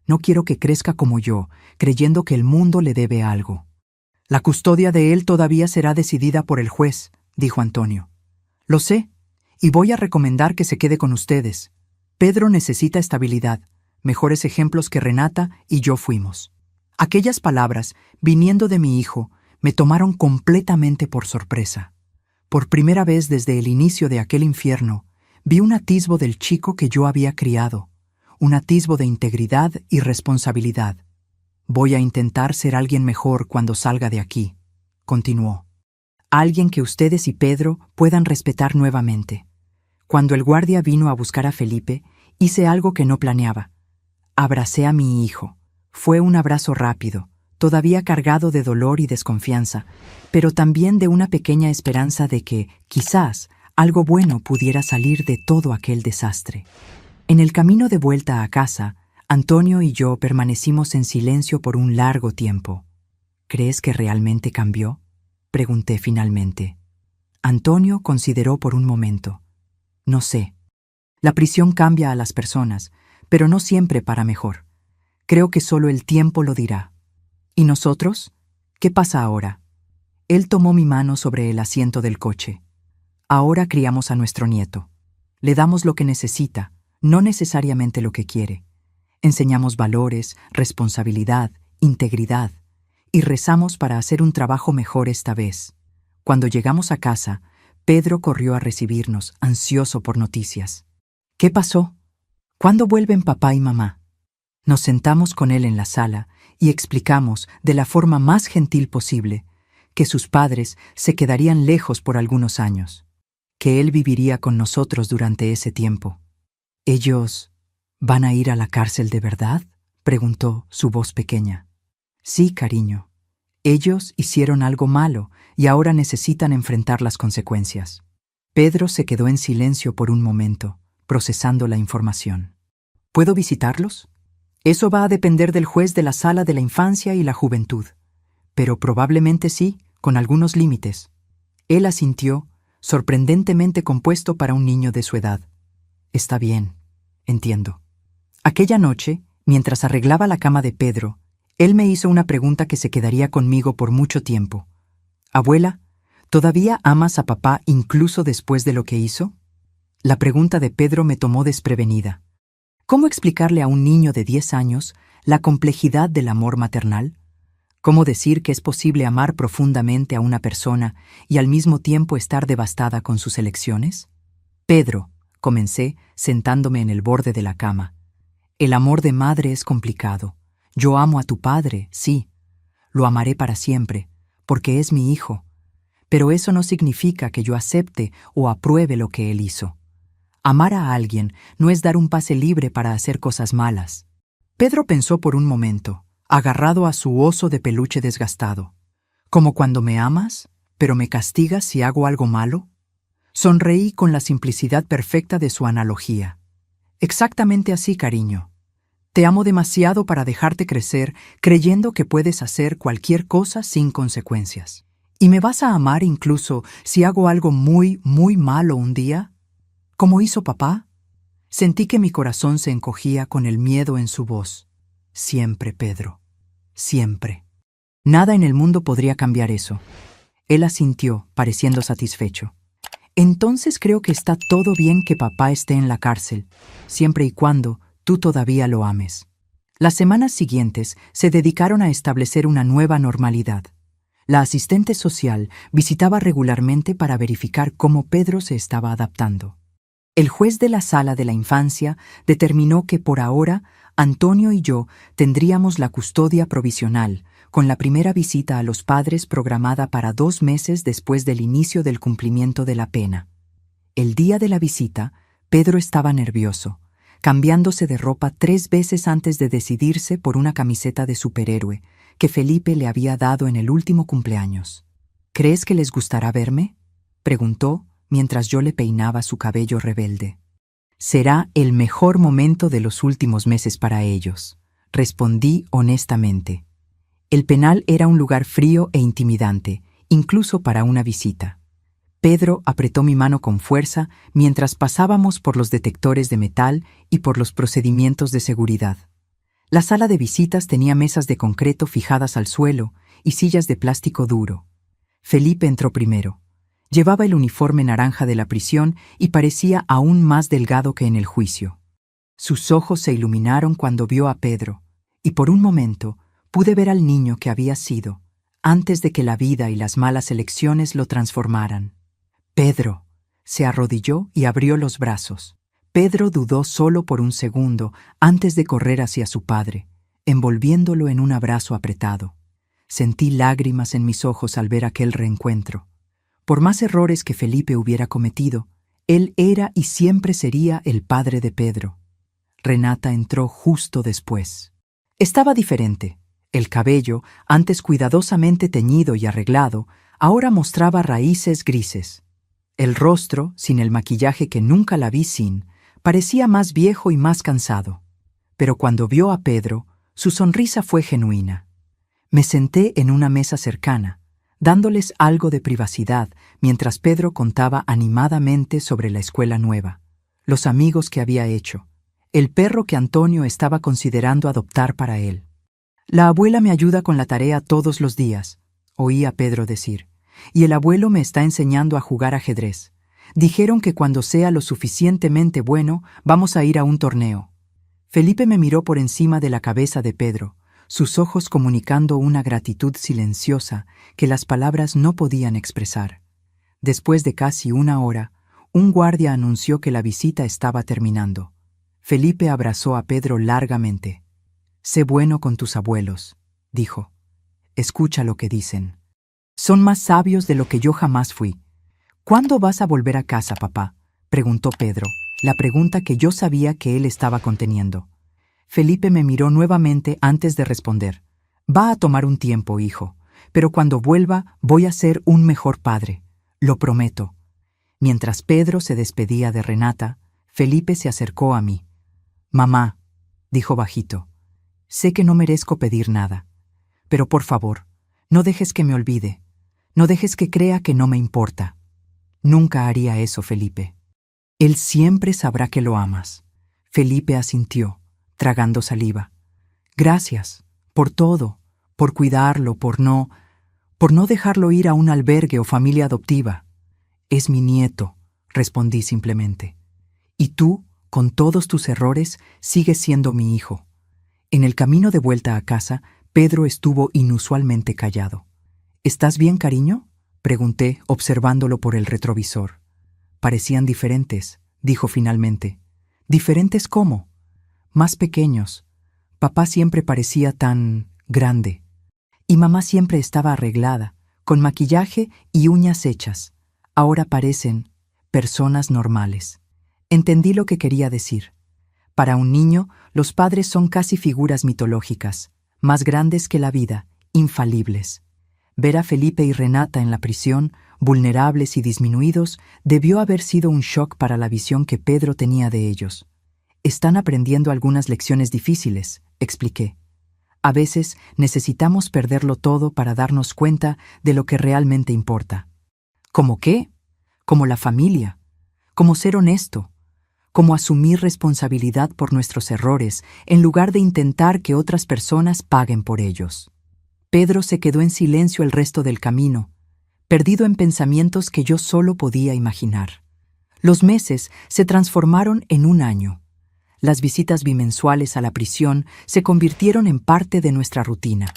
No quiero que crezca como yo, creyendo que el mundo le debe algo». «La custodia de él todavía será decidida por el juez», dijo Antonio. «Lo sé, y voy a recomendar que se quede con ustedes. Pedro necesita estabilidad, mejores ejemplos que Renata y yo fuimos». Aquellas palabras, viniendo de mi hijo, me tomaron completamente por sorpresa. Por primera vez desde el inicio de aquel infierno, vi un atisbo del chico que yo había criado, un atisbo de integridad y responsabilidad. «Voy a intentar ser alguien mejor cuando salga de aquí», continuó. «Alguien que ustedes y Pedro puedan respetar nuevamente». Cuando el guardia vino a buscar a Felipe, hice algo que no planeaba. Abracé a mi hijo. Fue un abrazo rápido, todavía cargado de dolor y desconfianza, pero también de una pequeña esperanza de que, quizás, algo bueno pudiera salir de todo aquel desastre. En el camino de vuelta a casa, Antonio y yo permanecimos en silencio por un largo tiempo. «¿Crees que realmente cambió?», pregunté finalmente. Antonio consideró por un momento. «No sé. La prisión cambia a las personas, pero no siempre para mejor. Creo que solo el tiempo lo dirá». «¿Y nosotros? ¿Qué pasa ahora?». Él tomó mi mano sobre el asiento del coche. «Ahora criamos a nuestro nieto. Le damos lo que necesita, no necesariamente lo que quiere. Enseñamos valores, responsabilidad, integridad, y rezamos para hacer un trabajo mejor esta vez». Cuando llegamos a casa, Pedro corrió a recibirnos, ansioso por noticias. «¿Qué pasó? ¿Cuándo vuelven papá y mamá?». Nos sentamos con él en la sala y explicamos, de la forma más gentil posible, que sus padres se quedarían lejos por algunos años, que él viviría con nosotros durante ese tiempo. «¿Ellos van a ir a la cárcel de verdad?», preguntó su voz pequeña. «Sí, cariño. Ellos hicieron algo malo y ahora necesitan enfrentar las consecuencias». Pedro se quedó en silencio por un momento, procesando la información. «¿Puedo visitarlos?». «Eso va a depender del juez de la Sala de la Infancia y la Juventud. Pero probablemente sí, con algunos límites». Él asintió, sorprendentemente compuesto para un niño de su edad. «Está bien, entiendo». Aquella noche, mientras arreglaba la cama de Pedro, él me hizo una pregunta que se quedaría conmigo por mucho tiempo. «Abuela, ¿todavía amas a papá incluso después de lo que hizo?». La pregunta de Pedro me tomó desprevenida. ¿Cómo explicarle a un niño de 10 años la complejidad del amor maternal? ¿Cómo decir que es posible amar profundamente a una persona y al mismo tiempo estar devastada con sus elecciones? «Pedro», comencé, sentándome en el borde de la cama, «el amor de madre es complicado. Yo amo a tu padre, sí. Lo amaré para siempre, porque es mi hijo. Pero eso no significa que yo acepte o apruebe lo que él hizo. Amar a alguien no es dar un pase libre para hacer cosas malas». Pedro pensó por un momento, agarrado a su oso de peluche desgastado. «¿Como cuando me amas, pero me castigas si hago algo malo?». Sonreí con la simplicidad perfecta de su analogía. «Exactamente así, cariño. Te amo demasiado para dejarte crecer creyendo que puedes hacer cualquier cosa sin consecuencias. ¿Y me vas a amar incluso si hago algo muy, muy malo un día? ¿Como hizo papá?». Sentí que mi corazón se encogía con el miedo en su voz. «Siempre, Pedro. Siempre. Nada en el mundo podría cambiar eso. Él asintió, pareciendo satisfecho. Entonces creo que está todo bien que papá esté en la cárcel, siempre y cuando tú todavía lo ames. Las semanas siguientes se dedicaron a establecer una nueva normalidad. La asistente social visitaba regularmente para verificar cómo Pedro se estaba adaptando. El juez de la sala de la infancia determinó que por ahora Antonio y yo tendríamos la custodia provisional, con la primera visita a los padres programada para 2 meses después del inicio del cumplimiento de la pena. El día de la visita, Pedro estaba nervioso, cambiándose de ropa 3 veces antes de decidirse por una camiseta de superhéroe que Felipe le había dado en el último cumpleaños. ¿Crees que les gustará verme?, preguntó mientras yo le peinaba su cabello rebelde. Será el mejor momento de los últimos meses para ellos, respondí honestamente. El penal era un lugar frío e intimidante, incluso para una visita. Pedro apretó mi mano con fuerza mientras pasábamos por los detectores de metal y por los procedimientos de seguridad. La sala de visitas tenía mesas de concreto fijadas al suelo y sillas de plástico duro. Felipe entró primero. Llevaba el uniforme naranja de la prisión y parecía aún más delgado que en el juicio. Sus ojos se iluminaron cuando vio a Pedro, y por un momento pude ver al niño que había sido, antes de que la vida y las malas elecciones lo transformaran. Pedro. Se arrodilló y abrió los brazos. Pedro dudó solo por un segundo antes de correr hacia su padre, envolviéndolo en un abrazo apretado. Sentí lágrimas en mis ojos al ver aquel reencuentro. Por más errores que Felipe hubiera cometido, él era y siempre sería el padre de Pedro. Renata entró justo después. Estaba diferente. El cabello, antes cuidadosamente teñido y arreglado, ahora mostraba raíces grises. El rostro, sin el maquillaje que nunca la vi sin, parecía más viejo y más cansado. Pero cuando vio a Pedro, su sonrisa fue genuina. Me senté en una mesa cercana, dándoles algo de privacidad mientras Pedro contaba animadamente sobre la escuela nueva, los amigos que había hecho, el perro que Antonio estaba considerando adoptar para él. La abuela me ayuda con la tarea todos los días, oí a Pedro decir, y el abuelo me está enseñando a jugar ajedrez. Dijeron que cuando sea lo suficientemente bueno, vamos a ir a un torneo. Felipe me miró por encima de la cabeza de Pedro, sus ojos comunicando una gratitud silenciosa que las palabras no podían expresar. Después de casi 1 hora, un guardia anunció que la visita estaba terminando. Felipe abrazó a Pedro largamente. «Sé bueno con tus abuelos», dijo. «Escucha lo que dicen. Son más sabios de lo que yo jamás fui». «¿Cuándo vas a volver a casa, papá?», preguntó Pedro, la pregunta que yo sabía que él estaba conteniendo. Felipe me miró nuevamente antes de responder. «Va a tomar un tiempo, hijo, pero cuando vuelva voy a ser un mejor padre, lo prometo». Mientras Pedro se despedía de Renata, Felipe se acercó a mí. «Mamá», dijo bajito, «sé que no merezco pedir nada, pero por favor, no dejes que me olvide, no dejes que crea que no me importa». «Nunca haría eso, Felipe. Él siempre sabrá que lo amas». Felipe asintió, tragando saliva. «Gracias, por todo, por cuidarlo, por no dejarlo ir a un albergue o familia adoptiva». «Es mi nieto», respondí simplemente. «Y tú, con todos tus errores, sigues siendo mi hijo». En el camino de vuelta a casa, Pedro estuvo inusualmente callado. «¿Estás bien, cariño?», pregunté, observándolo por el retrovisor. «Parecían diferentes», dijo finalmente. «¿Diferentes cómo?». «Más pequeños. Papá siempre parecía tan grande. Y mamá siempre estaba arreglada, con maquillaje y uñas hechas. Ahora parecen personas normales». Entendí lo que quería decir. Para un niño, los padres son casi figuras mitológicas, más grandes que la vida, infalibles. Ver a Felipe y Renata en la prisión, vulnerables y disminuidos, debió haber sido un shock para la visión que Pedro tenía de ellos. «Están aprendiendo algunas lecciones difíciles», expliqué. «A veces necesitamos perderlo todo para darnos cuenta de lo que realmente importa». «¿Cómo qué?». «Como la familia, como ser honesto, como asumir responsabilidad por nuestros errores en lugar de intentar que otras personas paguen por ellos». Pedro se quedó en silencio el resto del camino, perdido en pensamientos que yo solo podía imaginar. Los meses se transformaron en un año. Las visitas bimensuales a la prisión se convirtieron en parte de nuestra rutina.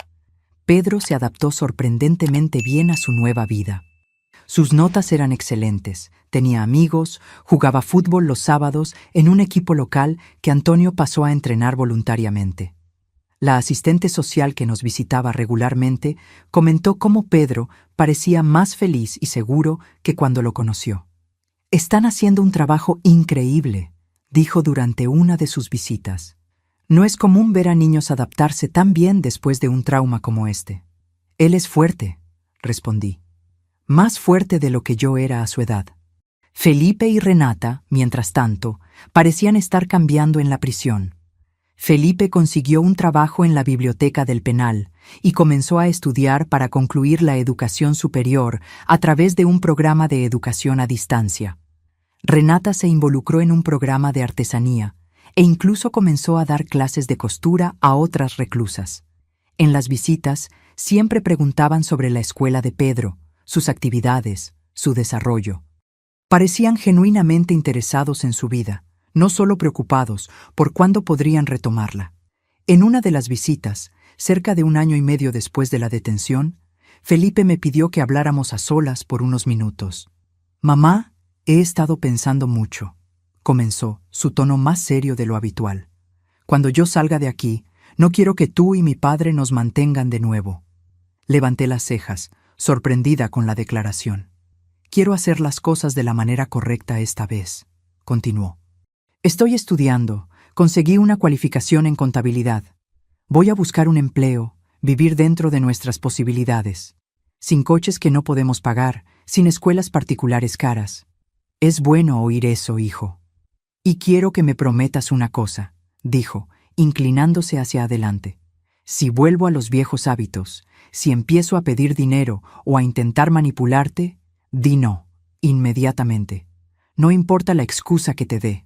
Pedro se adaptó sorprendentemente bien a su nueva vida. Sus notas eran excelentes, tenía amigos, jugaba fútbol los sábados en un equipo local que Antonio pasó a entrenar voluntariamente. La asistente social que nos visitaba regularmente comentó cómo Pedro parecía más feliz y seguro que cuando lo conoció. «Están haciendo un trabajo increíble», dijo durante una de sus visitas. «No es común ver a niños adaptarse tan bien después de un trauma como este». «Él es fuerte», respondí. «Más fuerte de lo que yo era a su edad». Felipe y Renata, mientras tanto, parecían estar cambiando en la prisión. Felipe consiguió un trabajo en la biblioteca del penal y comenzó a estudiar para concluir la educación superior a través de un programa de educación a distancia. Renata se involucró en un programa de artesanía e incluso comenzó a dar clases de costura a otras reclusas. En las visitas siempre preguntaban sobre la escuela de Pedro, sus actividades, su desarrollo. Parecían genuinamente interesados en su vida, no solo preocupados por cuándo podrían retomarla. En una de las visitas, cerca de 1 año y medio después de la detención, Felipe me pidió que habláramos a solas por unos minutos. «Mamá, he estado pensando mucho», comenzó, su tono más serio de lo habitual. «Cuando yo salga de aquí, no quiero que tú y mi padre nos mantengan de nuevo». Levanté las cejas, sorprendida con la declaración. «Quiero hacer las cosas de la manera correcta esta vez», continuó. «Estoy estudiando, conseguí una cualificación en contabilidad. Voy a buscar un empleo, vivir dentro de nuestras posibilidades, sin coches que no podemos pagar, sin escuelas particulares caras. Es bueno oír eso, hijo. Y quiero que me prometas una cosa», dijo, inclinándose hacia adelante. «Si vuelvo a los viejos hábitos, si empiezo a pedir dinero o a intentar manipularte, di no, inmediatamente. No importa la excusa que te dé».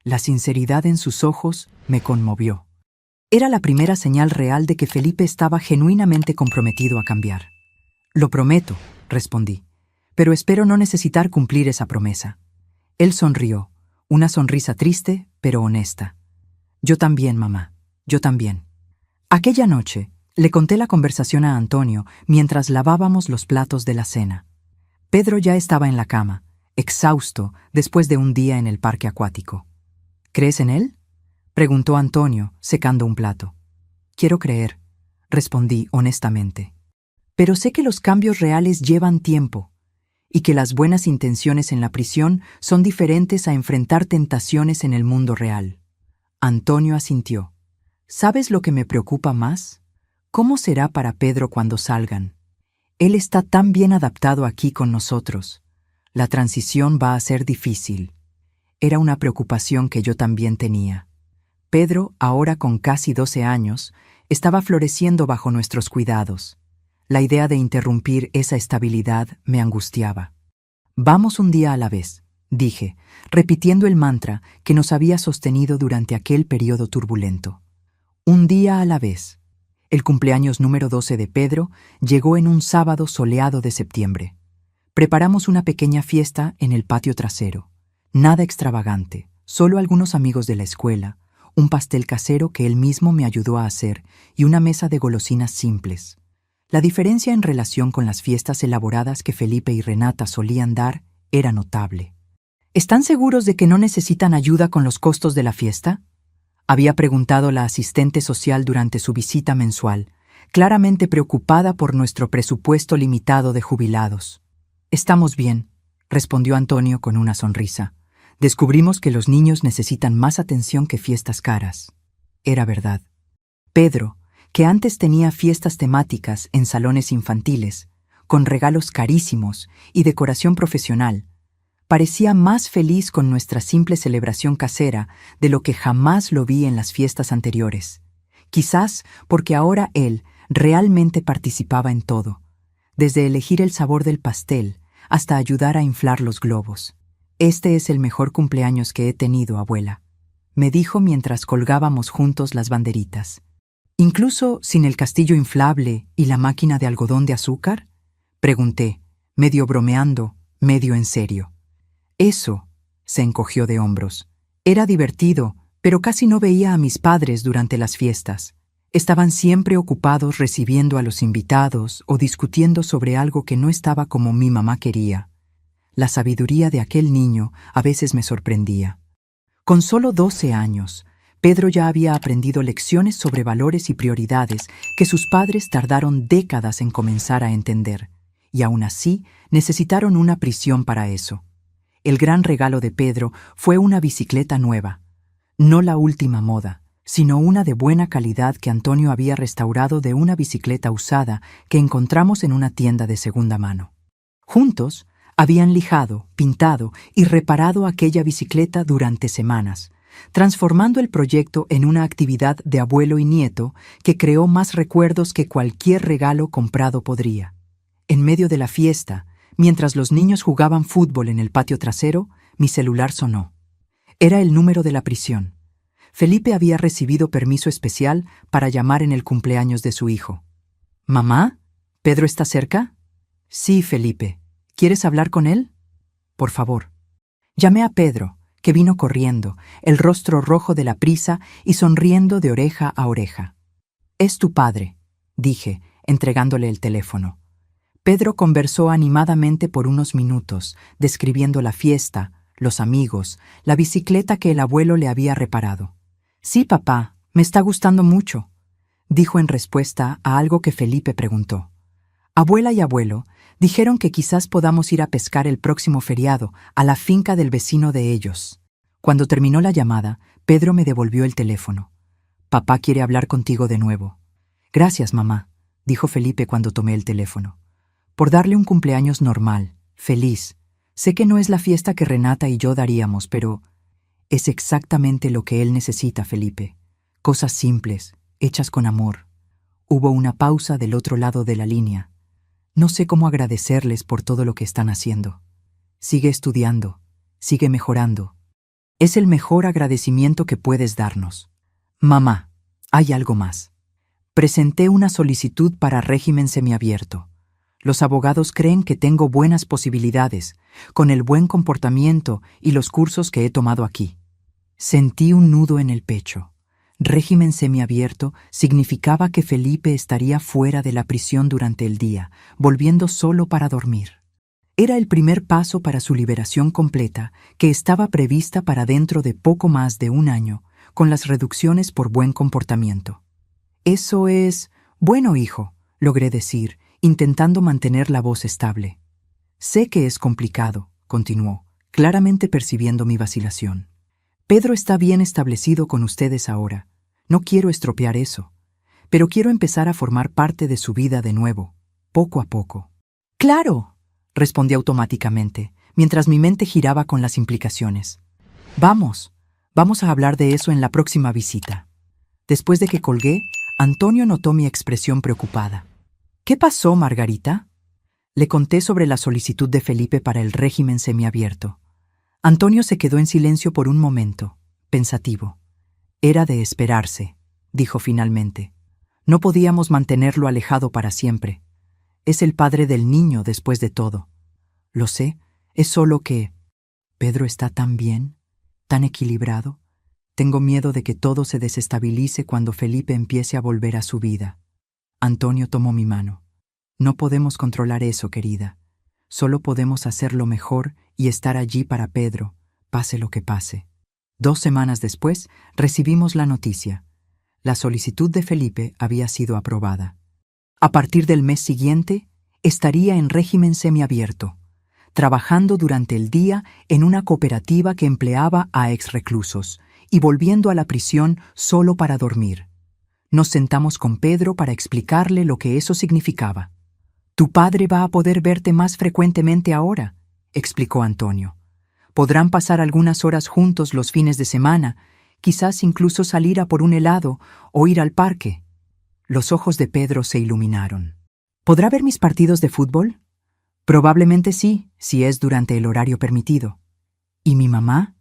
La sinceridad en sus ojos me conmovió. Era la primera señal real de que Felipe estaba genuinamente comprometido a cambiar. «Lo prometo», respondí, «pero espero no necesitar cumplir esa promesa». Él sonrió, una sonrisa triste, pero honesta. «Yo también, mamá, yo también». Aquella noche, le conté la conversación a Antonio mientras lavábamos los platos de la cena. Pedro ya estaba en la cama, exhausto después de un día en el parque acuático. «¿Crees en él?», preguntó Antonio, secando un plato. «Quiero creer», respondí honestamente. «Pero sé que los cambios reales llevan tiempo y que las buenas intenciones en la prisión son diferentes a enfrentar tentaciones en el mundo real». Antonio asintió. «¿Sabes lo que me preocupa más? ¿Cómo será para Pedro cuando salgan? Él está tan bien adaptado aquí con nosotros. La transición va a ser difícil». Era una preocupación que yo también tenía. Pedro, ahora con casi 12 años, estaba floreciendo bajo nuestros cuidados. La idea de interrumpir esa estabilidad me angustiaba. «Vamos un día a la vez», dije, repitiendo el mantra que nos había sostenido durante aquel periodo turbulento. Un día a la vez. El cumpleaños número 12 de Pedro llegó en un sábado soleado de septiembre. Preparamos una pequeña fiesta en el patio trasero. Nada extravagante, solo algunos amigos de la escuela, un pastel casero que él mismo me ayudó a hacer y una mesa de golosinas simples. La diferencia en relación con las fiestas elaboradas que Felipe y Renata solían dar era notable. «¿Están seguros de que no necesitan ayuda con los costos de la fiesta?», había preguntado la asistente social durante su visita mensual, claramente preocupada por nuestro presupuesto limitado de jubilados. «Estamos bien», respondió Antonio con una sonrisa. «Descubrimos que los niños necesitan más atención que fiestas caras». Era verdad. Pedro, que antes tenía fiestas temáticas en salones infantiles, con regalos carísimos y decoración profesional, parecía más feliz con nuestra simple celebración casera de lo que jamás lo vi en las fiestas anteriores. Quizás porque ahora él realmente participaba en todo, desde elegir el sabor del pastel hasta ayudar a inflar los globos. «Este es el mejor cumpleaños que he tenido, abuela», me dijo mientras colgábamos juntos las banderitas. «¿Incluso sin el castillo inflable y la máquina de algodón de azúcar?», pregunté, medio bromeando, medio en serio. Eso, se encogió de hombros. Era divertido, pero casi no veía a mis padres durante las fiestas. Estaban siempre ocupados recibiendo a los invitados o discutiendo sobre algo que no estaba como mi mamá quería. La sabiduría de aquel niño a veces me sorprendía. Con solo 12 años, Pedro ya había aprendido lecciones sobre valores y prioridades que sus padres tardaron décadas en comenzar a entender, y aún así necesitaron una prisión para eso. El gran regalo de Pedro fue una bicicleta nueva, no la última moda, sino una de buena calidad que Antonio había restaurado de una bicicleta usada que encontramos en una tienda de segunda mano. Juntos, habían lijado, pintado y reparado aquella bicicleta durante semanas, transformando el proyecto en una actividad de abuelo y nieto que creó más recuerdos que cualquier regalo comprado podría. En medio de la fiesta, mientras los niños jugaban fútbol en el patio trasero, mi celular sonó. Era el número de la prisión. Felipe había recibido permiso especial para llamar en el cumpleaños de su hijo. «¿Mamá? ¿Pedro está cerca?» «Sí, Felipe. ¿Quieres hablar con él?» «Por favor». Llamé a Pedro, que vino corriendo, el rostro rojo de la prisa y sonriendo de oreja a oreja. «Es tu padre», dije, entregándole el teléfono. Pedro conversó animadamente por unos minutos, describiendo la fiesta, los amigos, la bicicleta que el abuelo le había reparado. «Sí, papá, me está gustando mucho», dijo en respuesta a algo que Felipe preguntó. Abuela y abuelo dijeron que quizás podamos ir a pescar el próximo feriado a la finca del vecino de ellos. Cuando terminó la llamada, Pedro me devolvió el teléfono. «Papá quiere hablar contigo de nuevo». «Gracias, mamá», dijo Felipe cuando tomé el teléfono. «Por darle un cumpleaños normal, feliz. Sé que no es la fiesta que Renata y yo daríamos, pero es exactamente lo que él necesita, Felipe. Cosas simples, hechas con amor». Hubo una pausa del otro lado de la línea. «No sé cómo agradecerles por todo lo que están haciendo. Sigue estudiando, sigue mejorando. Es el mejor agradecimiento que puedes darnos. Mamá, hay algo más. Presenté una solicitud para régimen semiabierto. Los abogados creen que tengo buenas posibilidades, con el buen comportamiento y los cursos que he tomado aquí». Sentí un nudo en el pecho. Régimen semiabierto significaba que Felipe estaría fuera de la prisión durante el día, volviendo solo para dormir. Era el primer paso para su liberación completa, que estaba prevista para dentro de poco más de un año, con las reducciones por buen comportamiento. «Eso es bueno, hijo», logré decir, intentando mantener la voz estable. «Sé que es complicado», continuó, claramente percibiendo mi vacilación. «Pedro está bien establecido con ustedes ahora. No quiero estropear eso, pero quiero empezar a formar parte de su vida de nuevo, poco a poco». «Claro», respondí automáticamente, mientras mi mente giraba con las implicaciones. Vamos a hablar de eso en la próxima visita». Después de que colgué, Antonio notó mi expresión preocupada. «¿Qué pasó, Margarita?». Le conté sobre la solicitud de Felipe para el régimen semiabierto. Antonio se quedó en silencio por un momento, pensativo. «Era de esperarse», dijo finalmente. «No podíamos mantenerlo alejado para siempre. Es el padre del niño después de todo. Lo sé, es solo que Pedro está tan bien, tan equilibrado. Tengo miedo de que todo se desestabilice cuando Felipe empiece a volver a su vida». Antonio tomó mi mano. «No podemos controlar eso, querida. Solo podemos hacerlo mejor y estar allí para Pedro, pase lo que pase». 2 semanas después, recibimos la noticia. La solicitud de Felipe había sido aprobada. A partir del mes siguiente, estaría en régimen semiabierto, trabajando durante el día en una cooperativa que empleaba a exreclusos y volviendo a la prisión solo para dormir. Nos sentamos con Pedro para explicarle lo que eso significaba. «Tu padre va a poder verte más frecuentemente ahora», explicó Antonio. «Podrán pasar algunas horas juntos los fines de semana, quizás incluso salir a por un helado o ir al parque». Los ojos de Pedro se iluminaron. «¿Podrá ver mis partidos de fútbol?». «Probablemente sí, si es durante el horario permitido». «¿Y mi mamá?».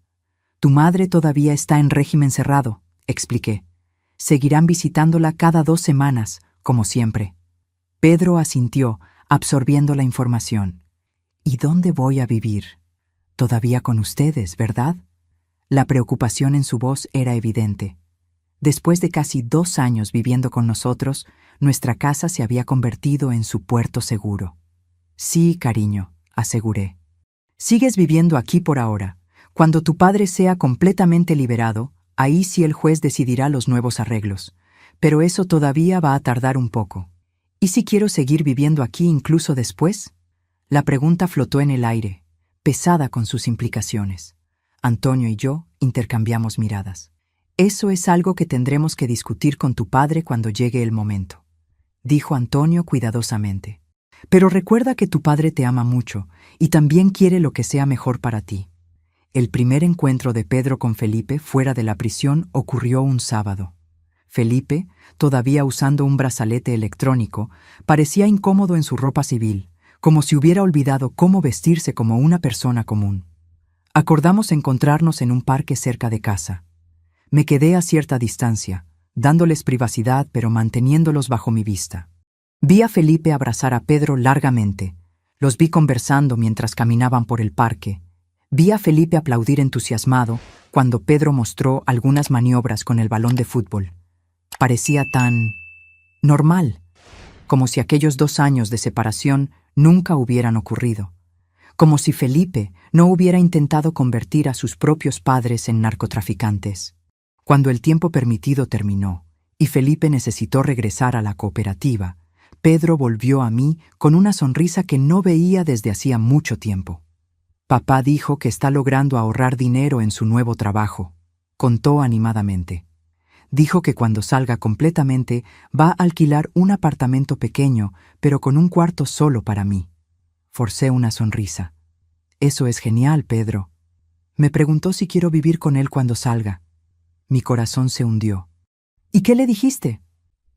«Tu madre todavía está en régimen cerrado», expliqué. «Seguirán visitándola cada 2 semanas, como siempre». Pedro asintió, absorbiendo la información. ¿Y dónde voy a vivir? Todavía con ustedes, ¿verdad? La preocupación en su voz era evidente. Después de casi 2 años viviendo con nosotros, nuestra casa se había convertido en su puerto seguro. Sí, cariño, aseguré. Sigues viviendo aquí por ahora. Cuando tu padre sea completamente liberado, ahí sí el juez decidirá los nuevos arreglos. Pero eso todavía va a tardar un poco. ¿Y si quiero seguir viviendo aquí incluso después? La pregunta flotó en el aire, pesada con sus implicaciones. Antonio y yo intercambiamos miradas. Eso es algo que tendremos que discutir con tu padre cuando llegue el momento, dijo Antonio cuidadosamente. Pero recuerda que tu padre te ama mucho y también quiere lo que sea mejor para ti. El primer encuentro de Pedro con Felipe fuera de la prisión ocurrió un sábado. Felipe, todavía usando un brazalete electrónico, parecía incómodo en su ropa civil, como si hubiera olvidado cómo vestirse como una persona común. Acordamos encontrarnos en un parque cerca de casa. Me quedé a cierta distancia, dándoles privacidad pero manteniéndolos bajo mi vista. Vi a Felipe abrazar a Pedro largamente. Los vi conversando mientras caminaban por el parque. Vi a Felipe aplaudir entusiasmado cuando Pedro mostró algunas maniobras con el balón de fútbol. Parecía tan normal, como si aquellos 2 años de separación nunca hubieran ocurrido. Como si Felipe no hubiera intentado convertir a sus propios padres en narcotraficantes. Cuando el tiempo permitido terminó y Felipe necesitó regresar a la cooperativa, Pedro volvió a mí con una sonrisa que no veía desde hacía mucho tiempo. Papá dijo que está logrando ahorrar dinero en su nuevo trabajo, contó animadamente. Dijo que cuando salga completamente va a alquilar un apartamento pequeño, pero con un cuarto solo para mí. Forcé una sonrisa. Eso es genial, Pedro. Me preguntó si quiero vivir con él cuando salga. Mi corazón se hundió. ¿Y qué le dijiste?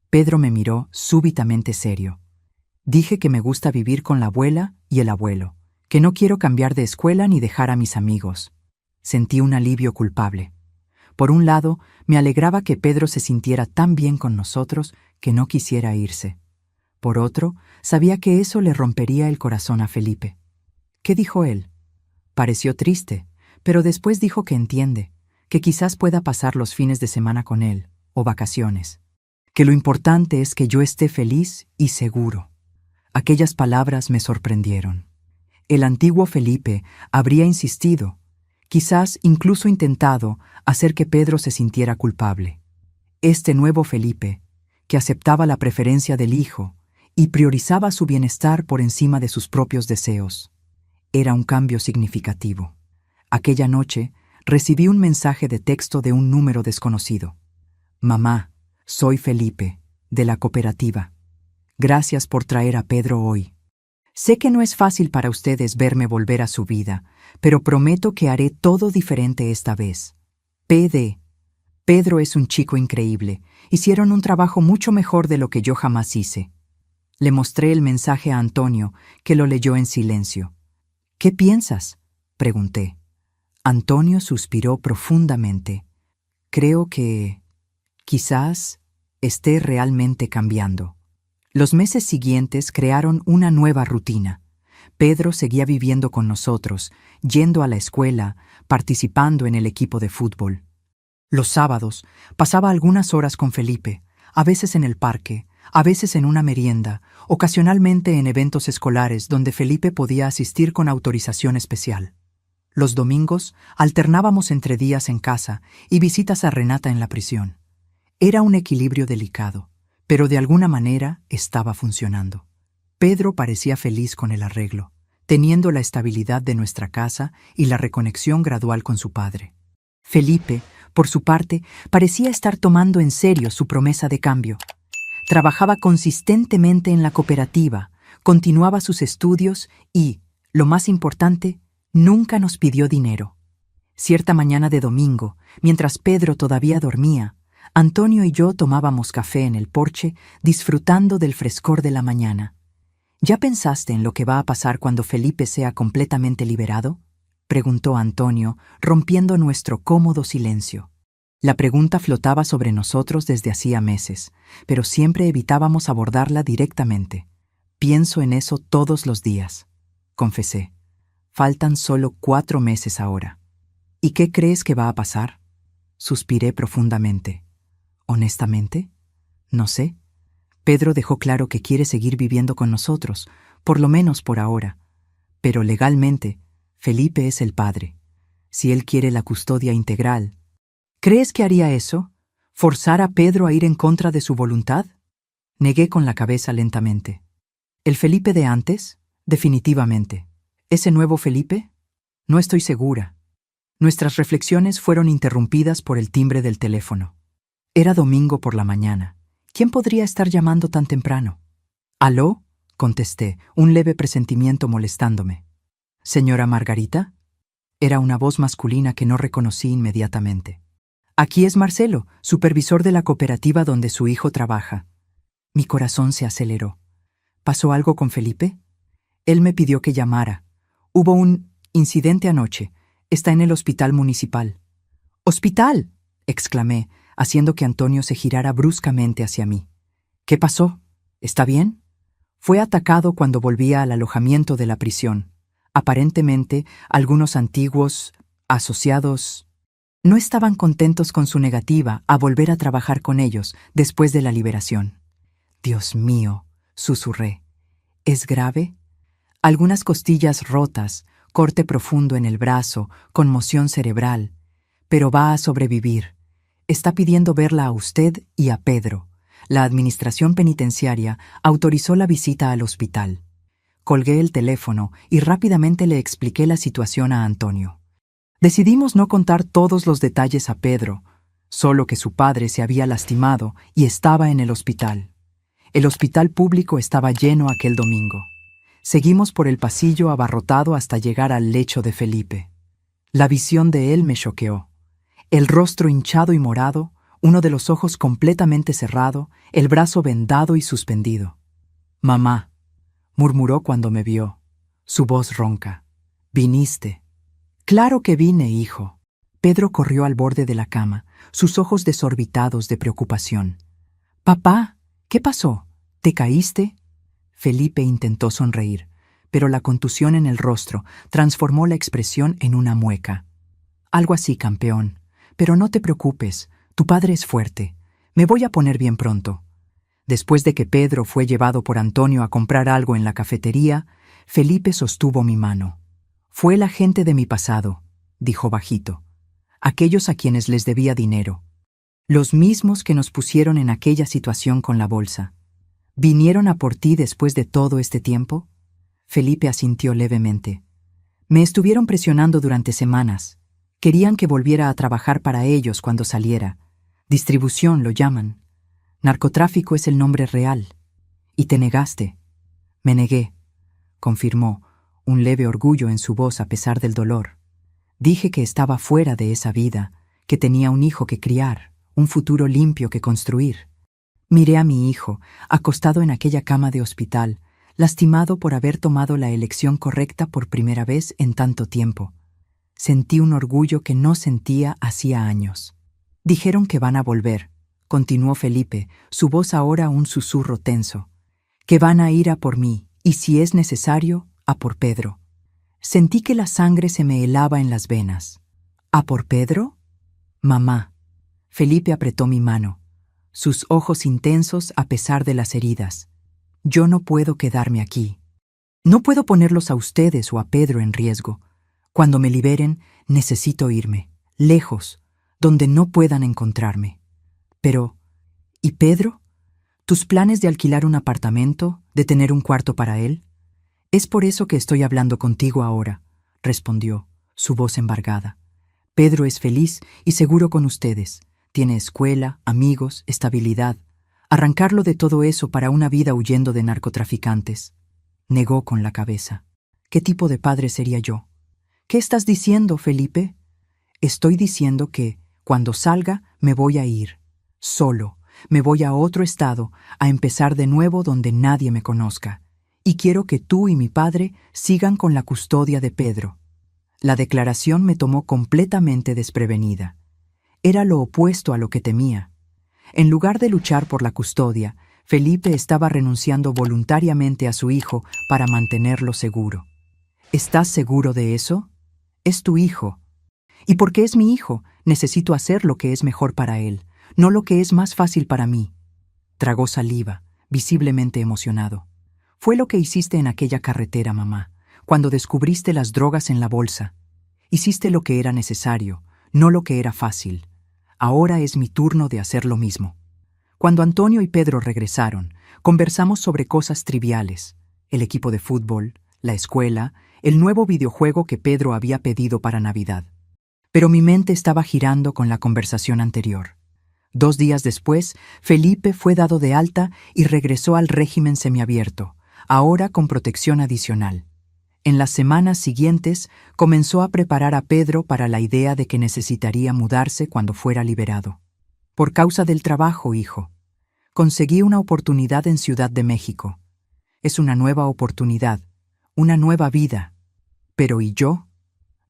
Pedro me miró súbitamente serio. Dije que me gusta vivir con la abuela y el abuelo, que no quiero cambiar de escuela ni dejar a mis amigos. Sentí un alivio culpable. Por un lado, me alegraba que Pedro se sintiera tan bien con nosotros que no quisiera irse. Por otro, sabía que eso le rompería el corazón a Felipe. ¿Qué dijo él? Pareció triste, pero después dijo que entiende, que quizás pueda pasar los fines de semana con él, o vacaciones. Que lo importante es que yo esté feliz y seguro. Aquellas palabras me sorprendieron. El antiguo Felipe habría insistido, quizás incluso intentado, hacer que Pedro se sintiera culpable. Este nuevo Felipe, que aceptaba la preferencia del hijo y priorizaba su bienestar por encima de sus propios deseos, era un cambio significativo. Aquella noche recibí un mensaje de texto de un número desconocido. Mamá, soy Felipe, de la cooperativa. Gracias por traer a Pedro hoy. Sé que no es fácil para ustedes verme volver a su vida, pero prometo que haré todo diferente esta vez. PD. Pedro es un chico increíble. Hicieron un trabajo mucho mejor de lo que yo jamás hice. Le mostré el mensaje a Antonio, que lo leyó en silencio. ¿Qué piensas?, pregunté. Antonio suspiró profundamente. Creo que quizás esté realmente cambiando. Los meses siguientes crearon una nueva rutina. Pedro seguía viviendo con nosotros, yendo a la escuela, participando en el equipo de fútbol. Los sábados pasaba algunas horas con Felipe, a veces en el parque, a veces en una merienda, ocasionalmente en eventos escolares donde Felipe podía asistir con autorización especial. Los domingos alternábamos entre días en casa y visitas a Renata en la prisión. Era un equilibrio delicado, pero de alguna manera estaba funcionando. Pedro parecía feliz con el arreglo, teniendo la estabilidad de nuestra casa y la reconexión gradual con su padre. Felipe, por su parte, parecía estar tomando en serio su promesa de cambio. Trabajaba consistentemente en la cooperativa, continuaba sus estudios y, lo más importante, nunca nos pidió dinero. Cierta mañana de domingo, mientras Pedro todavía dormía, Antonio y yo tomábamos café en el porche, disfrutando del frescor de la mañana. ¿Ya pensaste en lo que va a pasar cuando Felipe sea completamente liberado?, preguntó Antonio, rompiendo nuestro cómodo silencio. La pregunta flotaba sobre nosotros desde hacía meses, pero siempre evitábamos abordarla directamente. Pienso en eso todos los días, confesé. Faltan solo 4 meses ahora. ¿Y qué crees que va a pasar? Suspiré profundamente. ¿Honestamente? No sé. Pedro dejó claro que quiere seguir viviendo con nosotros, por lo menos por ahora. Pero legalmente, Felipe es el padre. Si él quiere la custodia integral. ¿Crees que haría eso? ¿Forzar a Pedro a ir en contra de su voluntad? Negué con la cabeza lentamente. ¿El Felipe de antes? Definitivamente. ¿Ese nuevo Felipe? No estoy segura. Nuestras reflexiones fueron interrumpidas por el timbre del teléfono. Era domingo por la mañana. ¿Quién podría estar llamando tan temprano? ¿Aló? Contesté, un leve presentimiento molestándome. ¿Señora Margarita? Era una voz masculina que no reconocí inmediatamente. Aquí es Marcelo, supervisor de la cooperativa donde su hijo trabaja. Mi corazón se aceleró. ¿Pasó algo con Felipe? Él me pidió que llamara. Hubo un incidente anoche. Está en el hospital municipal. ¡Hospital!, exclamé, haciendo que Antonio se girara bruscamente hacia mí. ¿Qué pasó? ¿Está bien? Fue atacado cuando volvía al alojamiento de la prisión. Aparentemente, algunos antiguos asociados no estaban contentos con su negativa a volver a trabajar con ellos después de la liberación. Dios mío, susurré. ¿Es grave? Algunas costillas rotas, corte profundo en el brazo, conmoción cerebral. Pero va a sobrevivir. Está pidiendo verla a usted y a Pedro. La administración penitenciaria autorizó la visita al hospital. Colgué el teléfono y rápidamente le expliqué la situación a Antonio. Decidimos no contar todos los detalles a Pedro, solo que su padre se había lastimado y estaba en el hospital. El hospital público estaba lleno aquel domingo. Seguimos por el pasillo abarrotado hasta llegar al lecho de Felipe. La visión de él me choqueó. El rostro hinchado y morado, uno de los ojos completamente cerrado, el brazo vendado y suspendido. «Mamá», murmuró cuando me vio, su voz ronca. «¿Viniste?» «Claro que vine, hijo». Pedro corrió al borde de la cama, sus ojos desorbitados de preocupación. «Papá, ¿qué pasó? ¿Te caíste?» Felipe intentó sonreír, pero la contusión en el rostro transformó la expresión en una mueca. «Algo así, campeón. Pero no te preocupes, tu padre es fuerte. Me voy a poner bien pronto». Después de que Pedro fue llevado por Antonio a comprar algo en la cafetería, Felipe sostuvo mi mano. «Fue la gente de mi pasado», dijo bajito. «Aquellos a quienes les debía dinero. Los mismos que nos pusieron en aquella situación con la bolsa. ¿Vinieron a por ti después de todo este tiempo?» Felipe asintió levemente. «Me estuvieron presionando durante semanas. Querían que volviera a trabajar para ellos cuando saliera. Distribución lo llaman. Narcotráfico es el nombre real. Y te negaste». «Me negué», confirmó, un leve orgullo en su voz a pesar del dolor. «Dije que estaba fuera de esa vida, que tenía un hijo que criar, un futuro limpio que construir». Miré a mi hijo, acostado en aquella cama de hospital, lastimado por haber tomado la elección correcta por primera vez en tanto tiempo. Sentí un orgullo que no sentía hacía años. «Dijeron que van a volver», continuó Felipe, su voz ahora un susurro tenso. «Que van a ir a por mí, y si es necesario, a por Pedro». Sentí que la sangre se me helaba en las venas. «¿A por Pedro?» «Mamá». Felipe apretó mi mano, sus ojos intensos a pesar de las heridas. «Yo no puedo quedarme aquí. No puedo ponerlos a ustedes o a Pedro en riesgo. Cuando me liberen, necesito irme, lejos, donde no puedan encontrarme». «Pero, ¿y Pedro? ¿Tus planes de alquilar un apartamento, de tener un cuarto para él?» «Es por eso que estoy hablando contigo ahora», respondió, su voz embargada. «Pedro es feliz y seguro con ustedes. Tiene escuela, amigos, estabilidad. Arrancarlo de todo eso para una vida huyendo de narcotraficantes». Negó con la cabeza. «¿Qué tipo de padre sería yo?» «¿Qué estás diciendo, Felipe?» «Estoy diciendo que, cuando salga, me voy a ir. Solo. Me voy a otro estado, a empezar de nuevo donde nadie me conozca. Y quiero que tú y mi padre sigan con la custodia de Pedro». La declaración me tomó completamente desprevenida. Era lo opuesto a lo que temía. En lugar de luchar por la custodia, Felipe estaba renunciando voluntariamente a su hijo para mantenerlo seguro. ¿Estás seguro de eso? Es tu hijo. Y porque es mi hijo, necesito hacer lo que es mejor para él, no lo que es más fácil para mí. Tragó saliva, visiblemente emocionado. Fue lo que hiciste en aquella carretera, mamá, cuando descubriste las drogas en la bolsa. Hiciste lo que era necesario, no lo que era fácil. Ahora es mi turno de hacer lo mismo. Cuando Antonio y Pedro regresaron, conversamos sobre cosas triviales: el equipo de fútbol, la escuela, el nuevo videojuego que Pedro había pedido para Navidad. Pero mi mente estaba girando con la conversación anterior. 2 días después, Felipe fue dado de alta y regresó al régimen semiabierto, ahora con protección adicional. En las semanas siguientes, comenzó a preparar a Pedro para la idea de que necesitaría mudarse cuando fuera liberado. Por causa del trabajo, hijo. Conseguí una oportunidad en Ciudad de México. Es una nueva oportunidad, una nueva vida. ¿Pero y yo?,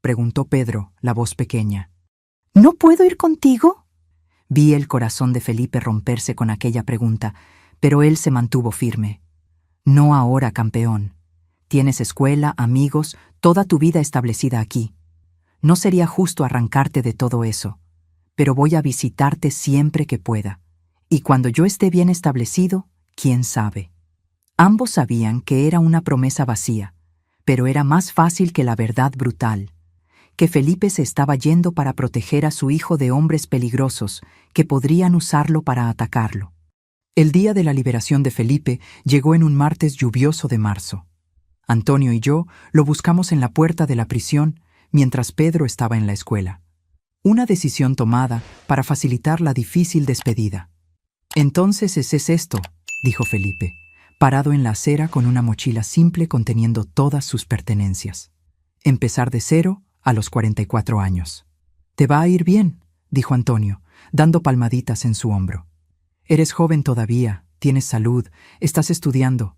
preguntó Pedro, la voz pequeña. ¿No puedo ir contigo? Vi el corazón de Felipe romperse con aquella pregunta, pero él se mantuvo firme. No ahora, campeón. Tienes escuela, amigos, toda tu vida establecida aquí. No sería justo arrancarte de todo eso, pero voy a visitarte siempre que pueda. Y cuando yo esté bien establecido, quién sabe. Ambos sabían que era una promesa vacía, pero era más fácil que la verdad brutal, que Felipe se estaba yendo para proteger a su hijo de hombres peligrosos que podrían usarlo para atacarlo. El día de la liberación de Felipe llegó en un martes lluvioso de marzo. Antonio y yo lo buscamos en la puerta de la prisión mientras Pedro estaba en la escuela. Una decisión tomada para facilitar la difícil despedida. «Entonces ese es esto», dijo Felipe, parado en la acera con una mochila simple conteniendo todas sus pertenencias. Empezar de cero a los 44 años. «Te va a ir bien», dijo Antonio, dando palmaditas en su hombro. «Eres joven todavía, tienes salud, estás estudiando.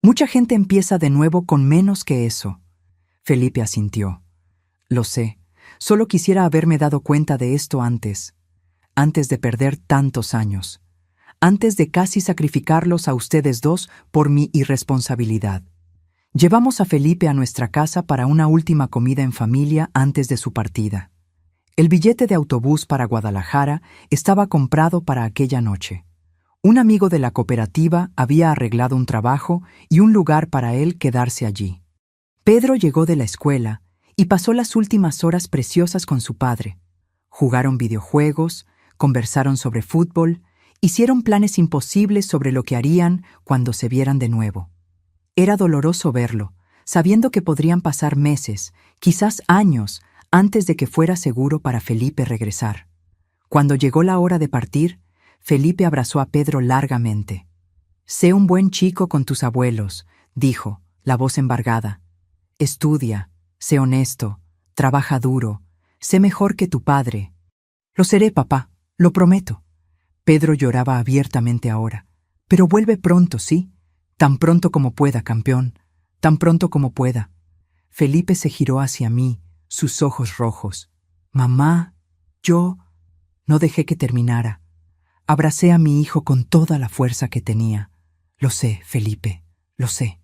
Mucha gente empieza de nuevo con menos que eso». Felipe asintió. «Lo sé, solo quisiera haberme dado cuenta de esto antes de perder tantos años, antes de casi sacrificarlos a ustedes dos por mi irresponsabilidad». Llevamos a Felipe a nuestra casa para una última comida en familia antes de su partida. El billete de autobús para Guadalajara estaba comprado para aquella noche. Un amigo de la cooperativa había arreglado un trabajo y un lugar para él quedarse allí. Pedro llegó de la escuela y pasó las últimas horas preciosas con su padre. Jugaron videojuegos, conversaron sobre fútbol, hicieron planes imposibles sobre lo que harían cuando se vieran de nuevo. Era doloroso verlo, sabiendo que podrían pasar meses, quizás años, antes de que fuera seguro para Felipe regresar. Cuando llegó la hora de partir, Felipe abrazó a Pedro largamente. «Sé un buen chico con tus abuelos», dijo, la voz embargada. «Estudia, sé honesto, trabaja duro, sé mejor que tu padre». «Lo seré, papá, lo prometo». Pedro lloraba abiertamente ahora. «Pero vuelve pronto, ¿sí? Tan pronto como pueda, campeón, tan pronto como pueda». Felipe se giró hacia mí, sus ojos rojos. «Mamá, yo...» No dejé que terminara. Abracé a mi hijo con toda la fuerza que tenía. «Lo sé, Felipe, lo sé».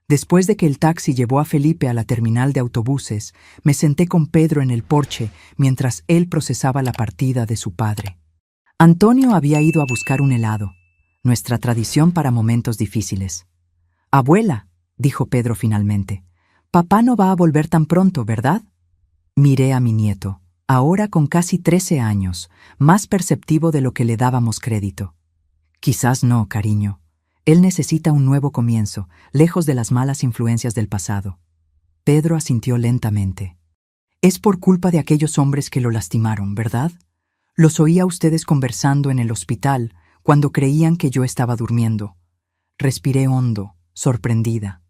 Después de que el taxi llevó a Felipe a la terminal de autobuses, me senté con Pedro en el porche mientras él procesaba la partida de su padre. Antonio había ido a buscar un helado, nuestra tradición para momentos difíciles. «Abuela», dijo Pedro finalmente, «papá no va a volver tan pronto, ¿verdad?» Miré a mi nieto, ahora con casi 13 años, más perceptivo de lo que le dábamos crédito. «Quizás no, cariño. Él necesita un nuevo comienzo, lejos de las malas influencias del pasado». Pedro asintió lentamente. «Es por culpa de aquellos hombres que lo lastimaron, ¿verdad? Los oía ustedes conversando en el hospital cuando creían que yo estaba durmiendo». Respiré hondo, sorprendida.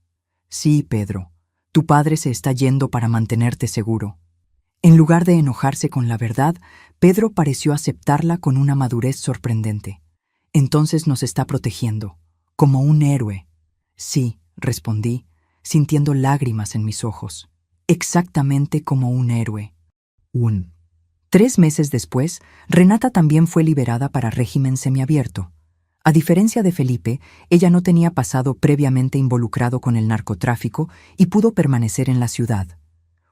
«Sí, Pedro, tu padre se está yendo para mantenerte seguro». En lugar de enojarse con la verdad, Pedro pareció aceptarla con una madurez sorprendente. «Entonces nos está protegiendo, como un héroe». «Sí», respondí, sintiendo lágrimas en mis ojos. «Exactamente como un héroe». 3 meses después, Renata también fue liberada para régimen semiabierto. A diferencia de Felipe, ella no tenía pasado previamente involucrado con el narcotráfico y pudo permanecer en la ciudad.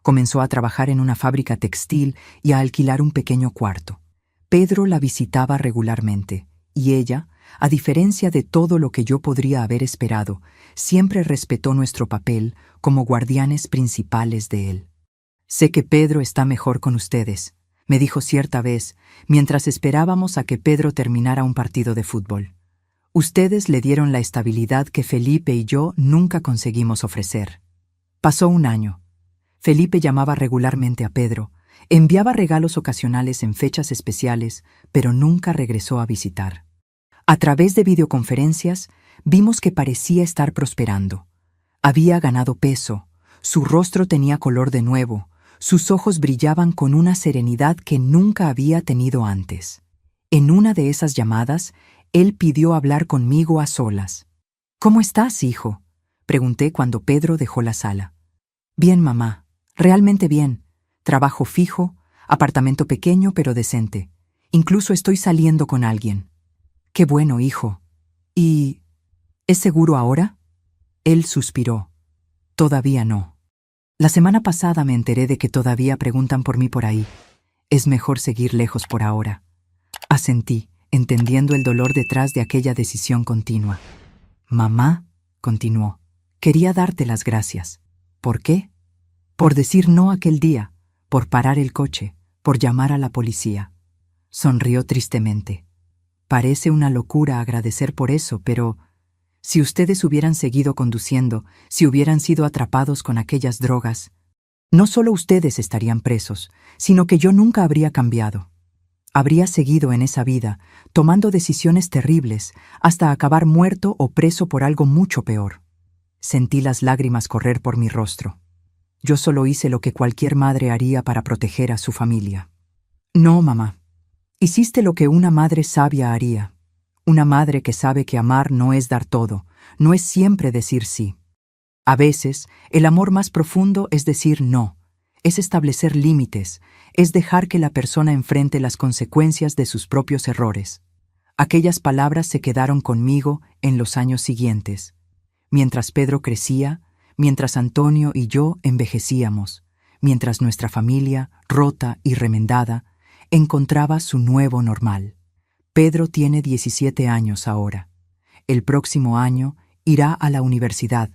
Comenzó a trabajar en una fábrica textil y a alquilar un pequeño cuarto. Pedro la visitaba regularmente, y ella, a diferencia de todo lo que yo podría haber esperado, siempre respetó nuestro papel como guardianes principales de él. «Sé que Pedro está mejor con ustedes», me dijo cierta vez, mientras esperábamos a que Pedro terminara un partido de fútbol. «Ustedes le dieron la estabilidad que Felipe y yo nunca conseguimos ofrecer». Pasó un año. Felipe llamaba regularmente a Pedro, enviaba regalos ocasionales en fechas especiales, pero nunca regresó a visitar. A través de videoconferencias, vimos que parecía estar prosperando. Había ganado peso, su rostro tenía color de nuevo, sus ojos brillaban con una serenidad que nunca había tenido antes. En una de esas llamadas, él pidió hablar conmigo a solas. «¿Cómo estás, hijo?», pregunté cuando Pedro dejó la sala. «Bien, mamá, realmente bien. Trabajo fijo, apartamento pequeño pero decente. Incluso estoy saliendo con alguien». «Qué bueno, hijo. ¿Y es seguro ahora?». Él suspiró. «Todavía no. La semana pasada me enteré de que todavía preguntan por mí por ahí. Es mejor seguir lejos por ahora». Asentí, entendiendo el dolor detrás de aquella decisión continua. «Mamá», continuó, «quería darte las gracias». «¿Por qué?». «Por decir no aquel día, por parar el coche, por llamar a la policía». Sonrió tristemente. «Parece una locura agradecer por eso, pero si ustedes hubieran seguido conduciendo, si hubieran sido atrapados con aquellas drogas, no solo ustedes estarían presos, sino que yo nunca habría cambiado. Habría seguido en esa vida, tomando decisiones terribles, hasta acabar muerto o preso por algo mucho peor». Sentí las lágrimas correr por mi rostro. Yo solo hice lo que cualquier madre haría para proteger a su familia. «No, mamá. Hiciste lo que una madre sabia haría. Una madre que sabe que amar no es dar todo, no es siempre decir sí. A veces, el amor más profundo es decir no, es establecer límites, es dejar que la persona enfrente las consecuencias de sus propios errores». Aquellas palabras se quedaron conmigo en los años siguientes. Mientras Pedro crecía, mientras Antonio y yo envejecíamos, mientras nuestra familia, rota y remendada, encontraba su nuevo normal. Pedro tiene 17 años ahora. El próximo año irá a la universidad,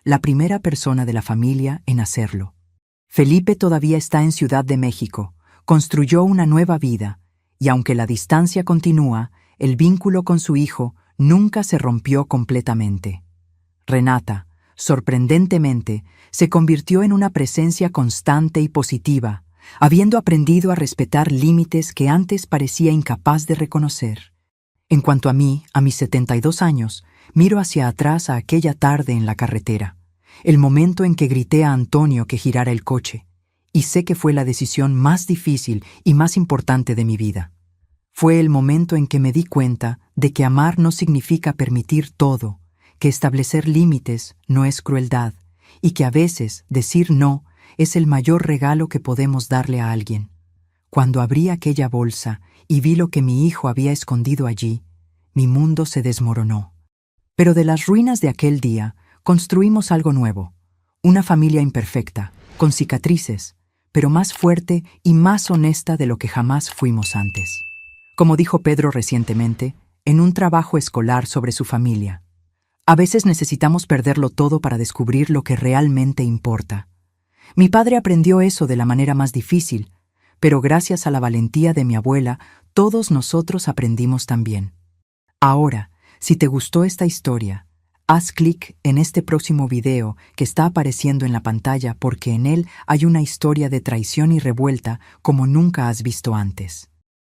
la primera persona de la familia en hacerlo. Felipe todavía está en Ciudad de México, construyó una nueva vida, y aunque la distancia continúa, el vínculo con su hijo nunca se rompió completamente. Renata, sorprendentemente, se convirtió en una presencia constante y positiva, habiendo aprendido a respetar límites que antes parecía incapaz de reconocer. En cuanto a mí, a mis 72 años, miro hacia atrás a aquella tarde en la carretera, el momento en que grité a Antonio que girara el coche, y sé que fue la decisión más difícil y más importante de mi vida. Fue el momento en que me di cuenta de que amar no significa permitir todo, que establecer límites no es crueldad, y que a veces decir no es el mayor regalo que podemos darle a alguien. Cuando abrí aquella bolsa y vi lo que mi hijo había escondido allí, mi mundo se desmoronó. Pero de las ruinas de aquel día construimos algo nuevo, una familia imperfecta, con cicatrices, pero más fuerte y más honesta de lo que jamás fuimos antes. Como dijo Pedro recientemente, en un trabajo escolar sobre su familia, a veces necesitamos perderlo todo para descubrir lo que realmente importa. Mi padre aprendió eso de la manera más difícil, pero gracias a la valentía de mi abuela, todos nosotros aprendimos también. Ahora, si te gustó esta historia, haz clic en este próximo video que está apareciendo en la pantalla porque en él hay una historia de traición y revuelta como nunca has visto antes.